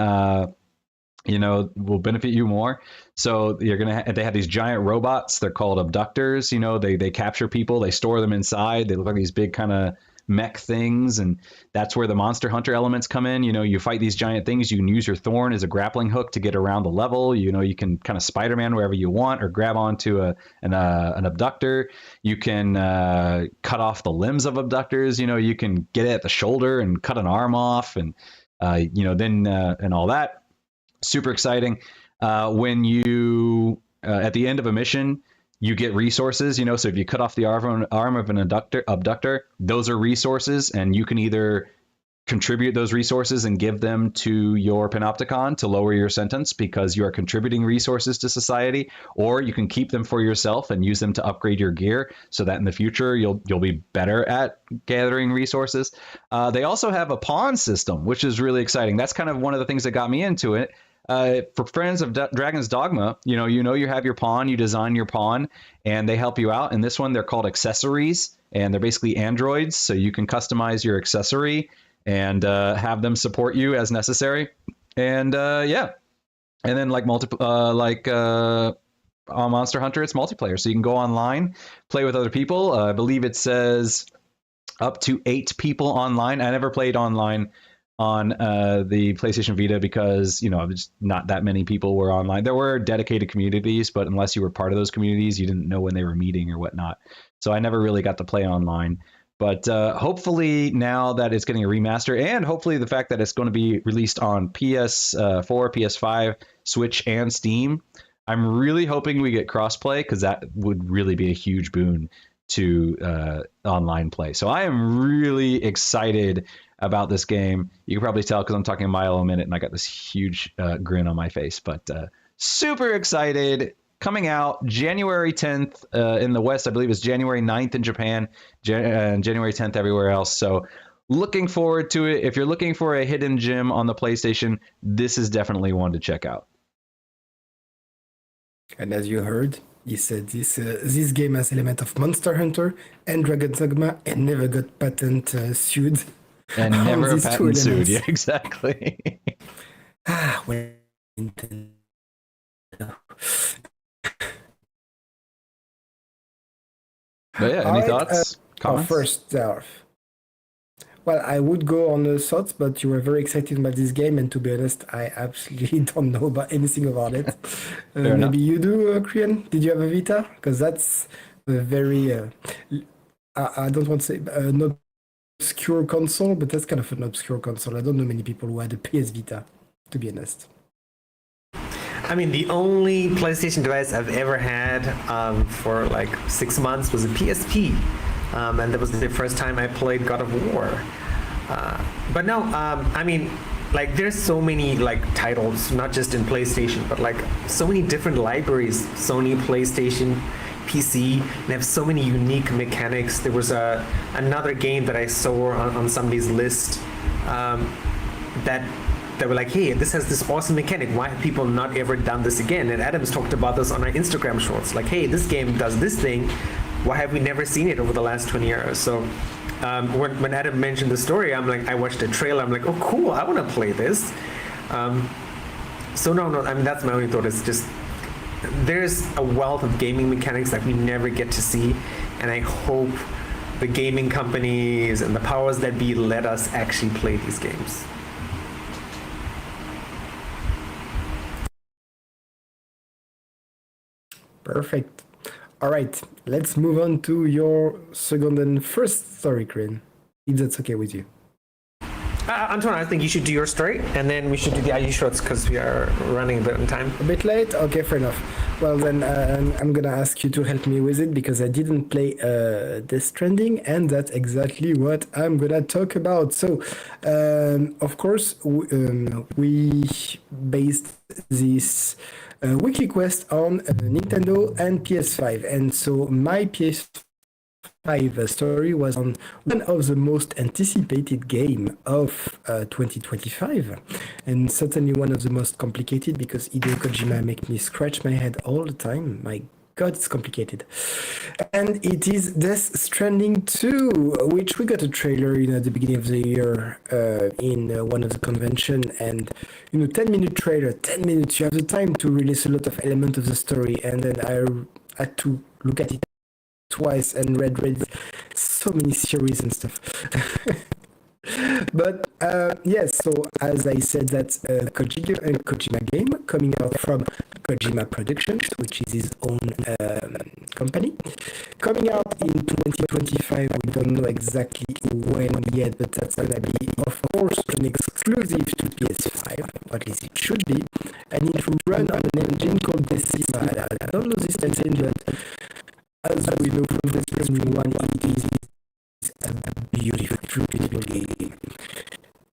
S2: will benefit you more. So they have these giant robots. They're called abductors. They capture people. They store them inside. They look like these big kind of mech things, and that's where the monster hunter elements come in. You fight these giant things. You can use your thorn as a grappling hook to get around the level. You can kind of Spider-Man wherever you want, or grab onto an abductor. You can cut off the limbs of abductors. You can get it at the shoulder and cut an arm off, and and all that. Super exciting. When you at the end of a mission, you get resources, so if you cut off the arm of an abductor, those are resources, and you can either contribute those resources and give them to your panopticon to lower your sentence because you are contributing resources to society, or you can keep them for yourself and use them to upgrade your gear so that in the future you'll be better at gathering resources. They also have a pawn system, which is really exciting. That's kind of one of the things that got me into it. For friends of Dragon's Dogma, you have your pawn, you design your pawn, and they help you out. In this one, they're called accessories, and they're basically androids, so you can customize your accessory and have them support you as necessary. And and then on Monster Hunter, it's multiplayer, so you can go online, play with other people. I believe it says up to 8 people online. I never played online on the PlayStation Vita because, just not that many people were online. There were dedicated communities, but unless you were part of those communities, you didn't know when they were meeting or whatnot. So I never really got to play online. But hopefully now that it's getting a remaster, and hopefully the fact that it's going to be released on PS4, PS5, Switch, and Steam, I'm really hoping we get crossplay, because that would really be a huge boon to online play. So I am really excited about this game. You can probably tell because I'm talking a mile a minute and I got this huge grin on my face, but super excited. Coming out January 10th in the West. I believe it's January 9th in Japan, and January 10th everywhere else. So looking forward to it. If you're looking for a hidden gem on the PlayStation, this is definitely one to check out.
S1: And as you heard, he said this game has element of Monster Hunter and Dragon's Dogma and never got patent sued.
S2: And never a patent sued. Yeah, exactly.
S1: Well,
S2: but yeah, any thoughts? Comments?
S1: First, well, I would go on the thoughts, but you were very excited about this game, and to be honest, I absolutely don't know about anything about it. Maybe you do, Krian? Did you have a Vita? Because that's a very, I don't want to say an obscure console, but that's kind of an obscure console. I don't know many people who had a PS Vita, to be honest.
S3: I mean, the only PlayStation device I've ever had for like 6 months was a PSP. And that was the first time I played God of War. But no, I mean, like there's so many like titles, not just in PlayStation, but like so many different libraries. Sony, PlayStation, PC. They have so many unique mechanics. There was another game that I saw on somebody's list that they were like, hey, this has this awesome mechanic. Why have people not ever done this again? And Adam's talked about this on our Instagram shorts. Like, hey, this game does this thing. Why have we never seen it over the last 20 years? So when Adam mentioned the story, I'm like, I watched the trailer. I'm like, oh, cool. I want to play this. So no, I mean, that's my only thought. It's just there's a wealth of gaming mechanics that we never get to see. And I hope the gaming companies and the powers that be let us actually play these games.
S1: Perfect. All right, let's move on to your second and first story, Crane, if that's okay with you.
S3: Anton, I think you should do your story, and then we should do the IE shorts because we are running a bit on time.
S1: A bit late? Okay, fair enough. Well, then I'm going to ask you to help me with it because I didn't play Death Stranding, and that's exactly what I'm going to talk about. So, of course, we based this weekly quest on Nintendo and PS5. And so my PS5 story was on one of the most anticipated game of 2025, and certainly one of the most complicated because Hideo Kojima make me scratch my head all the time. My God, it's complicated. And it is Death Stranding 2, which we got a trailer at the beginning of the year in one of the convention, and 10-minute trailer, 10 minutes, you have the time to release a lot of elements of the story, and then I had to look at it twice and read so many series and stuff. But yes, so as I said, that's a Kojima game coming out from Kojima Productions, which is his own company. Coming out in 2025, we don't know exactly when yet, but that's going to be, of course, an exclusive to PS5, or at least it should be, and it will run on an engine called Decima. I don't know this engine, but as we know from the Stranding 1, it is beautifully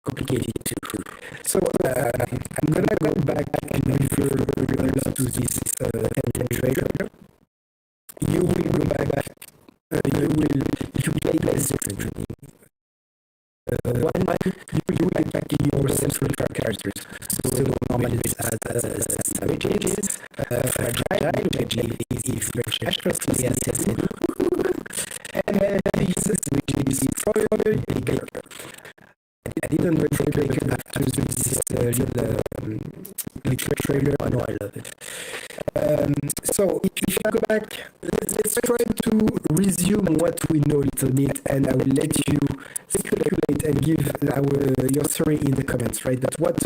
S1: complicated too. So I'm gonna go back and refer to this trailer. You will go back. If you play Death Stranding, you will get back to your central characters. So normally it's savages, fragile, which is treacherously assassin, and which is destroyer, baker. I didn't read the baker after this little trailer. I know I love it. So if you go back, let's try to resume what we know a little bit, and I will let you speculate and give your story in the comments, right? But what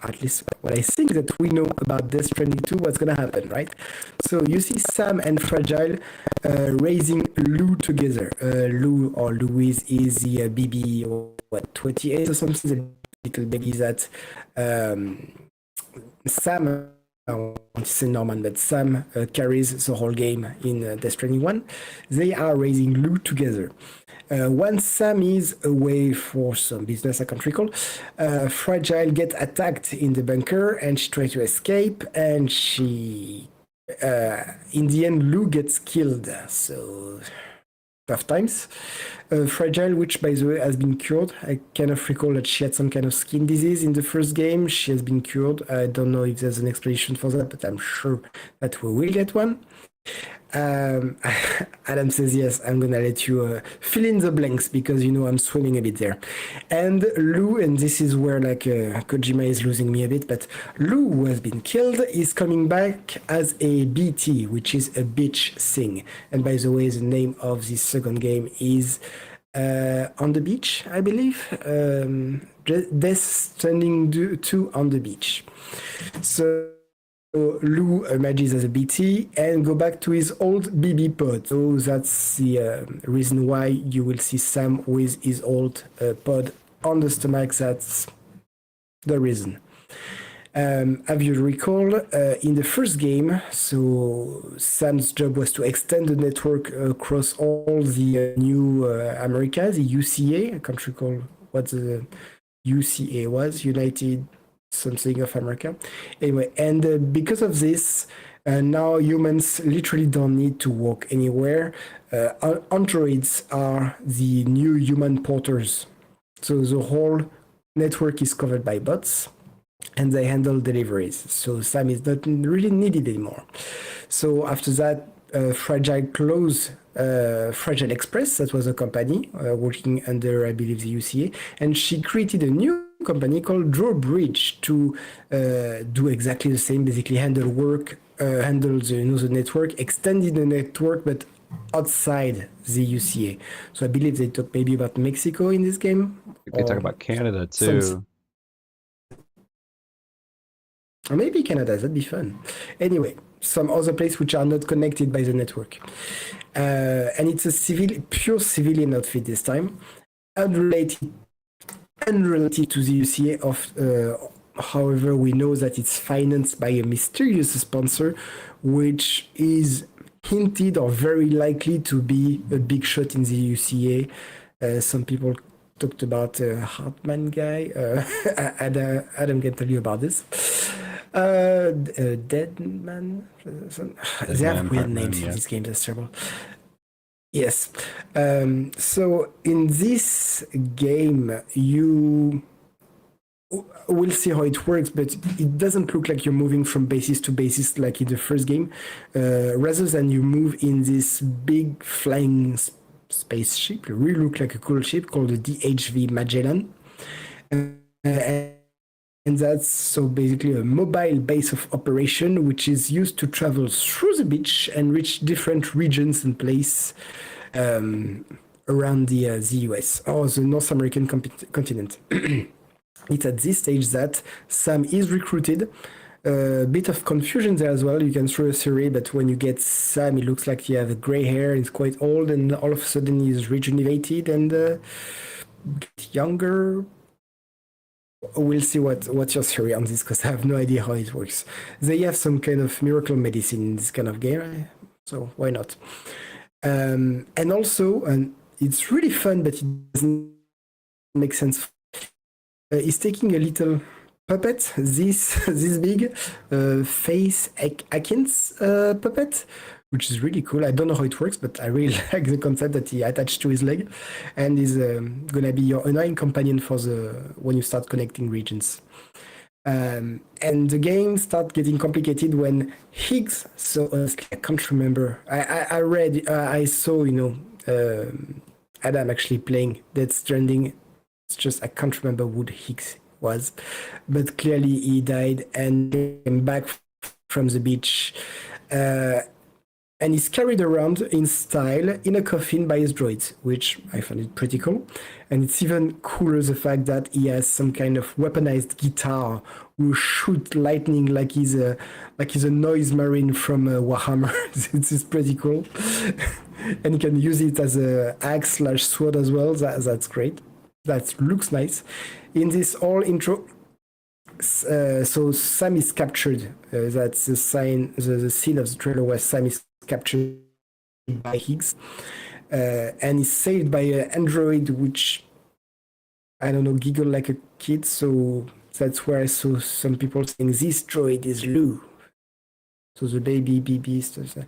S1: I think that we know about Death Stranding 2, what's gonna happen, right? So you see Sam and Fragile raising Lou together. Lou or Louise is the BB, 28 or something, the little baby that Sam, I want to say Norman, but Sam carries the whole game in Death Stranding 1. They are raising Lou together. Once Sam is away for some business I can't recall, Fragile gets attacked in the bunker and she tries to escape, and she, in the end, Lou gets killed. So, tough times. Fragile, which by the way has been cured. I kind of recall that she had some kind of skin disease in the first game. She has been cured. I don't know if there's an explanation for that, but I'm sure that we will get one. Adam says yes. I'm gonna let you fill in the blanks because I'm swimming a bit there. And Lou, and this is where Kojima is losing me a bit, but Lou, who has been killed, is coming back as a BT, which is a bitch thing. And by the way, the name of this second game is On the Beach, I believe. Death Stranding 2 On the Beach. So Lou emerges as a BT and go back to his old BB pod. So that's the reason why you will see Sam with his old pod on the stomach. That's the reason. As you recall, in the first game, so Sam's job was to extend the network across all the new America, the UCA, I can't recall what the UCA was, United something of America. Anyway, and because of this, now humans literally don't need to walk anywhere. Androids are the new human porters. So the whole network is covered by bots, and they handle deliveries. So Sam is not really needed anymore. So after that, Fragile closed Fragile Express. That was a company working under, I believe, the UCA, and she created a new company called Drawbridge to do exactly the same, basically handle the network, extended the network, but outside the UCA. So I believe they talk maybe about Mexico in this game.
S2: They talk about Canada too.
S1: Or maybe Canada, that'd be fun. Anyway, some other place which are not connected by the network. And it's a pure civilian outfit this time, unrelated to the UCA. However, we know that it's financed by a mysterious sponsor, which is hinted or very likely to be a big shot in the UCA. Some people talked about Hartman guy. Adam can tell you about this. Dead Man. They have weird names in this game. That's terrible. Yes. So in this game, you will see how it works, but it doesn't look like you're moving from bases to bases like in the first game. Rather than you move in this big flying spaceship, it really look like a cool ship called the 𝙃𝙧𝙩 Magellan. And that's so basically a mobile base of operation, which is used to travel through the beach and reach different regions and places around the US or the North American continent. It's at this stage that Sam is recruited. A bit of confusion there as well. You can throw a theory, but when you get Sam, it looks like he has gray hair, he's quite old, and all of a sudden he's rejuvenated and younger. We'll see what's your theory on this, because I have no idea how it works. They have some kind of miracle medicine in this kind of game, so why not? And also, and it's really fun, but it doesn't make sense. He's taking a little puppet, this big 𝙂𝙖𝙢𝙚𝙧𝙩 puppet, which is really cool. I don't know how it works, but I really like the concept that he attached to his leg, and is gonna be your annoying companion for when you start connecting regions. And the game starts getting complicated when Higgs. So honestly, I can't remember. I saw Adam actually playing Death Stranding. It's just I can't remember who Higgs was, but clearly he died and came back from the beach. And he's carried around in style in a coffin by his droids, which I find it pretty cool. And it's even cooler the fact that he has some kind of weaponized guitar who shoots lightning like he's a noise marine from Warhammer. This is pretty cool. And you can use it as a axe/sword as well. That's great. That looks nice. In this whole intro, so Sam is captured. That's the sign, the scene of the trailer where Sam is captured by Higgs, and is saved by an android, which I don't know, giggle like a kid. So that's where I saw some people saying this droid is Lou. So the baby BB stuff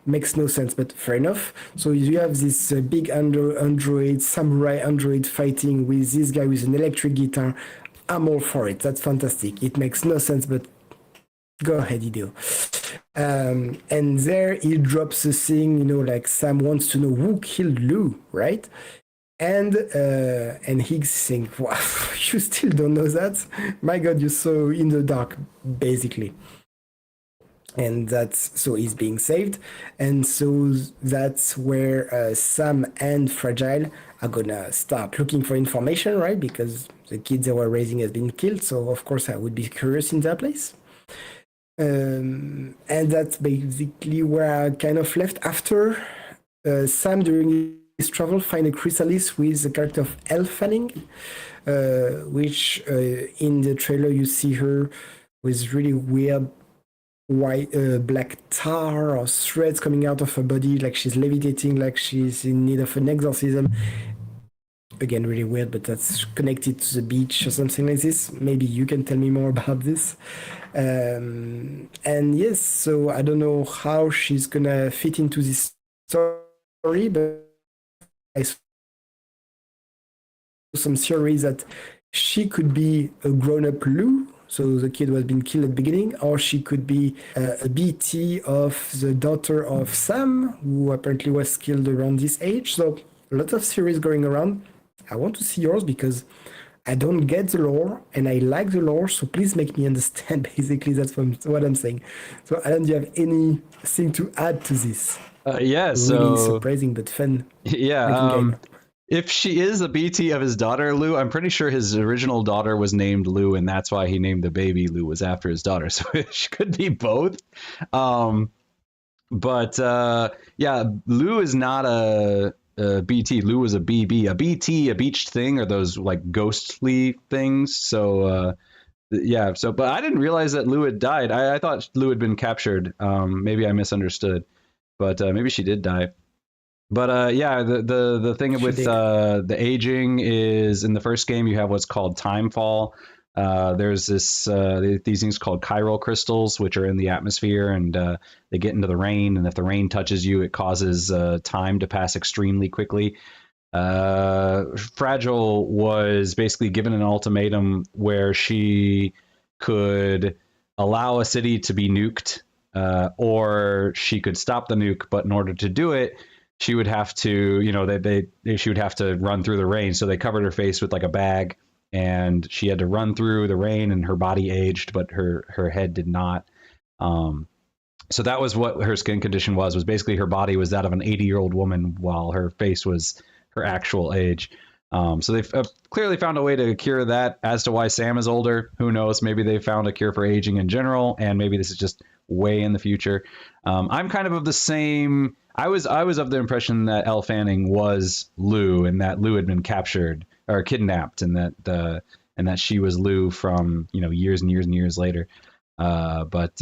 S1: makes no sense, but fair enough. So you have this big android, samurai android fighting with this guy with an electric guitar. I'm all for it. That's fantastic. It makes no sense, but go ahead, Hideo. And there he drops the thing, like Sam wants to know who killed Lou, right? And Higgs saying, wow, you still don't know that? My God, you're so in the dark, basically. And so he's being saved. And so that's where Sam and Fragile are gonna start looking for information, right? Because the kids they were raising has been killed. So of course I would be curious in their place. And that's basically where I kind of left after Sam during his travel find a chrysalis with the character of Elle Fanning, which in the trailer you see her with really weird white black tar or threads coming out of her body, like she's levitating, like she's in need of an exorcism. again really weird, but that's connected to the beach or something like this. Maybe you can tell me more about this. And yes, so I don't know how she's gonna fit into this story, but I saw some theories that she could be a grown-up Lou, so the kid was been killed at the beginning, or she could be a BT of the daughter of Sam, who apparently was killed around this age. So a lot of theories going around. I want to see yours because I don't get the lore and I like the lore, so please make me understand. Basically, that's what I'm saying. So Alan, do you have anything to add to this?
S2: Yeah,
S1: Really surprising but fun.
S2: Yeah, if she is a BT of his daughter, Lou, I'm pretty sure his original daughter was named Lou, and that's why he named the baby Lou was after his daughter. So it could be both. Yeah, Lou is not a BT. Lou was a BB. A BT, a beached thing, are those like ghostly things. So yeah. So, but I didn't realize that Lou had died. I thought Lou had been captured. Maybe I misunderstood, but maybe she did die. But yeah, the thing with the aging is in the first game you have what's called timefall. There's these things called chiral crystals, which are in the atmosphere, and they get into the rain. And if the rain touches you, it causes time to pass extremely quickly. Fragile was basically given an ultimatum where she could allow a city to be nuked, or she could stop the nuke. But in order to do it, she would have to, she would have to run through the rain. So they covered her face with like a bag, and she had to run through the rain, and her body aged, but her head did not. So that was what her skin condition was basically her body was that of an 80-year-old woman while her face was her actual age. So they've clearly found a way to cure that. As to why Sam is older, who knows? Maybe they found a cure for aging in general, and maybe this is just way in the future. I'm kind of the same. I was of the impression that Elle Fanning was Lou, and that Lou had been captured or kidnapped, and that she was Lou from years and years and years later. But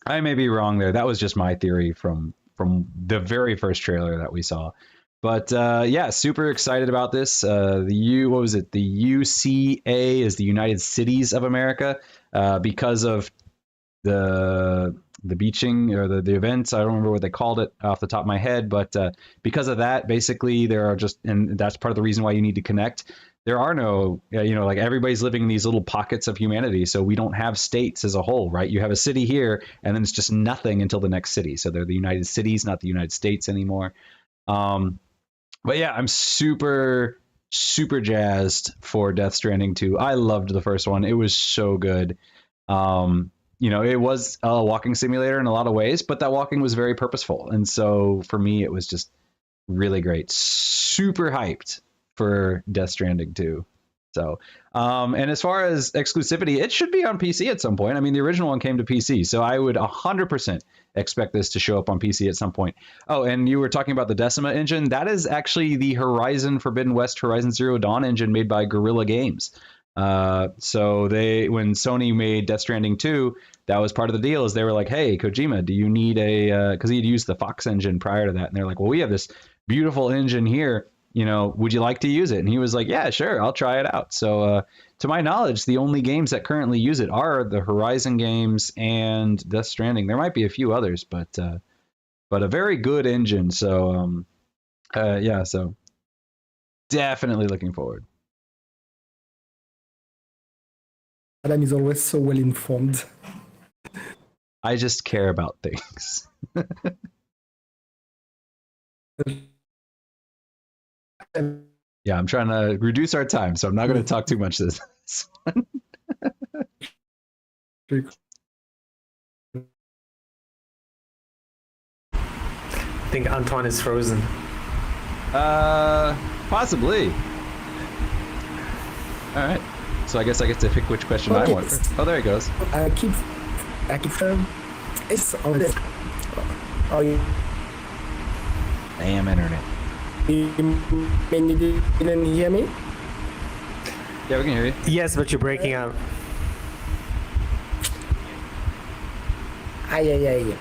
S2: I may be wrong there. That was just my theory from the very first trailer that we saw. But yeah, super excited about this. The UCA is the United Cities of America, because of the beaching or the events. I don't remember what they called it off the top of my head, but because of that, basically there are and that's part of the reason why you need to connect. There are no, like everybody's living in these little pockets of humanity. So we don't have states as a whole, right? You have a city here, and then it's just nothing until the next city. So they're the United Cities, not the United States anymore. But yeah, I'm super, super jazzed for Death Stranding 2. I loved the first one. It was so good. It was a walking simulator in a lot of ways, but that walking was very purposeful. And so for me, it was just really great. Super hyped for Death Stranding 2. So, and as far as exclusivity, it should be on PC at some point. I mean, the original one came to PC, so I would 100% expect this to show up on PC at some point. Oh, and you were talking about the Decima engine. That is actually the Horizon Forbidden West, Horizon Zero Dawn engine made by Guerrilla Games. So when Sony made Death Stranding 2, that was part of the deal. Is they were like, hey, Kojima, do you need because he'd used the Fox engine prior to that, and they're like, well, we have this beautiful engine here. Would you like to use it? And he was like, yeah, sure, I'll try it out. So to my knowledge, the only games that currently use it are the Horizon games and Death Stranding. There might be a few others, but a very good engine. So yeah, so definitely looking forward.
S1: Adam is always so well informed.
S2: I just care about things. Yeah, I'm trying to reduce our time, so I'm not going to talk too much this one.
S3: I think Antoine is frozen.
S2: Possibly. All right. So I guess I get to pick which question I want first. Oh, there he goes.
S1: I keep it's on this. Oh, you
S2: damn internet.
S1: You didn't hear me?
S2: Yeah, we can hear you.
S3: Yes, but you're breaking up.
S1: Yeah.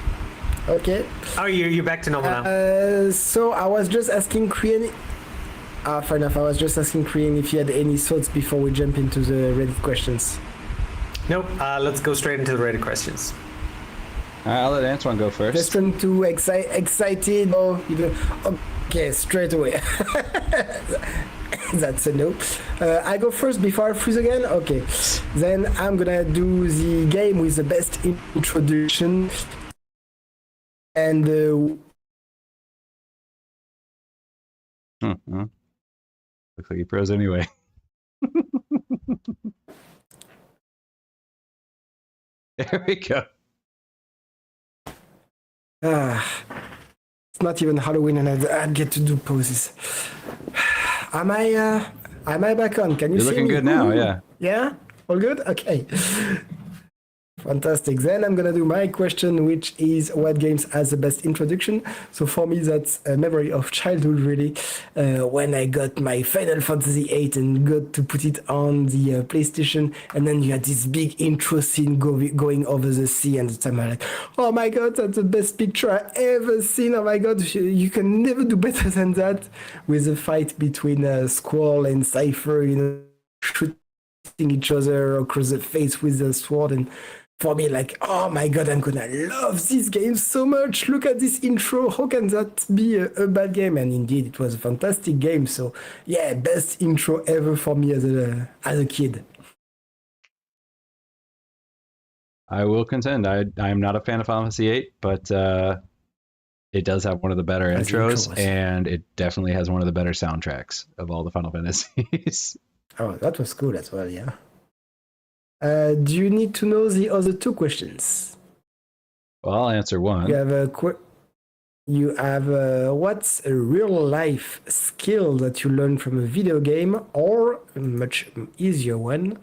S1: Okay.
S3: Oh, you're back to normal now.
S1: So I was just asking Queen. Fair enough. I was just asking Korean if you had any thoughts before we jump into the Reddit questions.
S3: Nope. Let's go straight into the Reddit questions.
S2: All right, I'll let Antoine go first.
S1: Question 2, excited? Oh, okay, straight away. That's a no. I go first before I freeze again? Okay. Then I'm gonna do the game with the best introduction. And
S2: Looks like he froze anyway. There we go.
S1: it's not even Halloween and I get to do poses. Am I back on? Can you
S2: You're
S1: see me?
S2: looking good now, yeah.
S1: Yeah? All good? Okay. Fantastic. Then I'm gonna do my question, which is what games has the best introduction. So for me, that's a memory of childhood, really. When I got my Final Fantasy VIII and got to put it on the PlayStation, and then you had this big intro scene going over the sea, and I'm like, oh my god, that's the best picture I ever seen. Oh my god, you can never do better than that. With a fight between Squall and Cypher, shooting each other across the face with the sword. And for me, like, oh my god, I'm gonna love this game so much. Look at this intro. How can that be a bad game? And indeed, it was a fantastic game. So yeah, best intro ever for me as a kid.
S2: I will contend. I'm not a fan of Final Fantasy VIII, but it does have one of the better intros, and it definitely has one of the better soundtracks of all the Final Fantasies.
S1: Oh, that was cool as well, yeah. Do you need to know the other 2 questions?
S2: Well, I'll answer one.
S1: You have what's a real life skill that you learned from a video game, or a much easier one?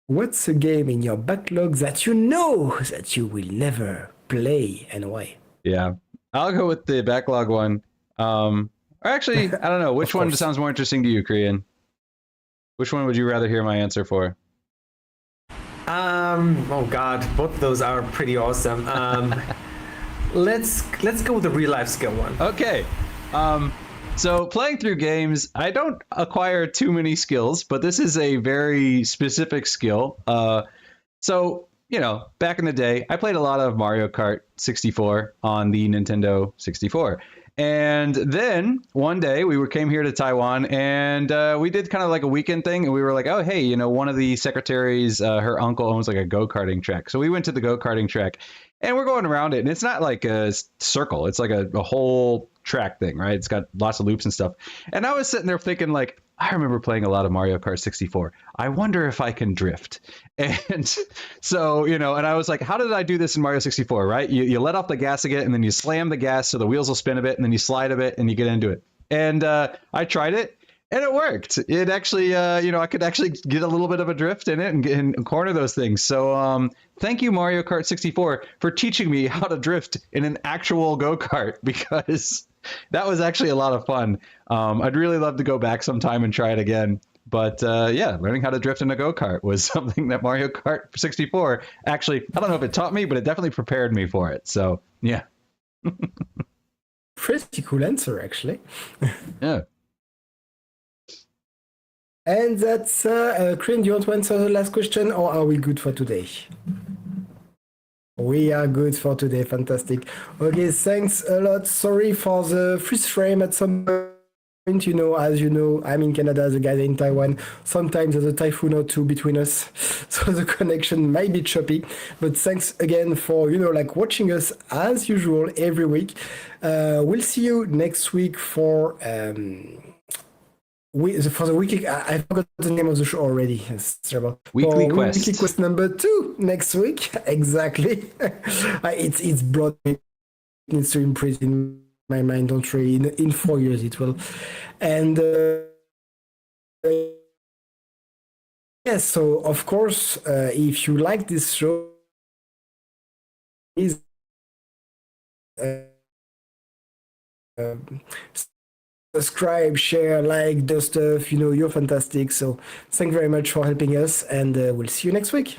S1: What's a game in your backlog that you know that you will never play, and why?
S2: Yeah, I'll go with the backlog one. Or actually, I don't know. Which one sounds more interesting to you, Korean? Which one would you rather hear my answer for?
S3: Oh god, both of those are pretty awesome. Let's go with the real life skill one.
S2: Okay. So playing through games, I don't acquire too many skills, but this is a very specific skill. So, back in the day, I played a lot of Mario Kart 64 on the Nintendo 64. And then one day we came here to Taiwan, and we did kind of like a weekend thing. And we were like, oh, hey, one of the secretaries, her uncle owns like a go-karting track. So we went to the go-karting track, and we're going around it. And it's not like a circle. It's like a whole track thing, right? It's got lots of loops and stuff. And I was sitting there thinking, like, I remember playing a lot of Mario Kart 64. I wonder if I can drift. And so, and I was like, how did I do this in Mario 64, right? You let off the gas again, and then you slam the gas so the wheels will spin a bit, and then you slide a bit, and you get into it. And I tried it, and it worked. It actually, I could actually get a little bit of a drift in it and corner those things. So thank you, Mario Kart 64, for teaching me how to drift in an actual go-kart, because that was actually a lot of fun. I'd really love to go back sometime and try it again. But yeah, learning how to drift in a go-kart was something that Mario Kart 64 actually, I don't know if it taught me, but it definitely prepared me for it. So yeah.
S1: Pretty cool answer, actually.
S2: Yeah.
S1: And that's, Corinne, do you want to answer the last question, or are we good for today? We are good for today. Fantastic. Okay, thanks a lot. Sorry for the freeze frame at some point. As you know, I'm in Canada, the guys in Taiwan. Sometimes there's a typhoon or two between us, so the connection might be choppy. But thanks again for, watching us as usual every week. We'll see you next week for the weekly. I forgot the name of the show already. It's terrible.
S2: Weekly Quest.
S1: Weekly Quest number 2 next week. Exactly. It's broad. It needs to imprint in my mind. Don't worry. In 4 years it will. And yes. So of course, if you like this show, please. Subscribe, share, like, those stuff. You're fantastic. So thank you very much for helping us, and we'll see you next week.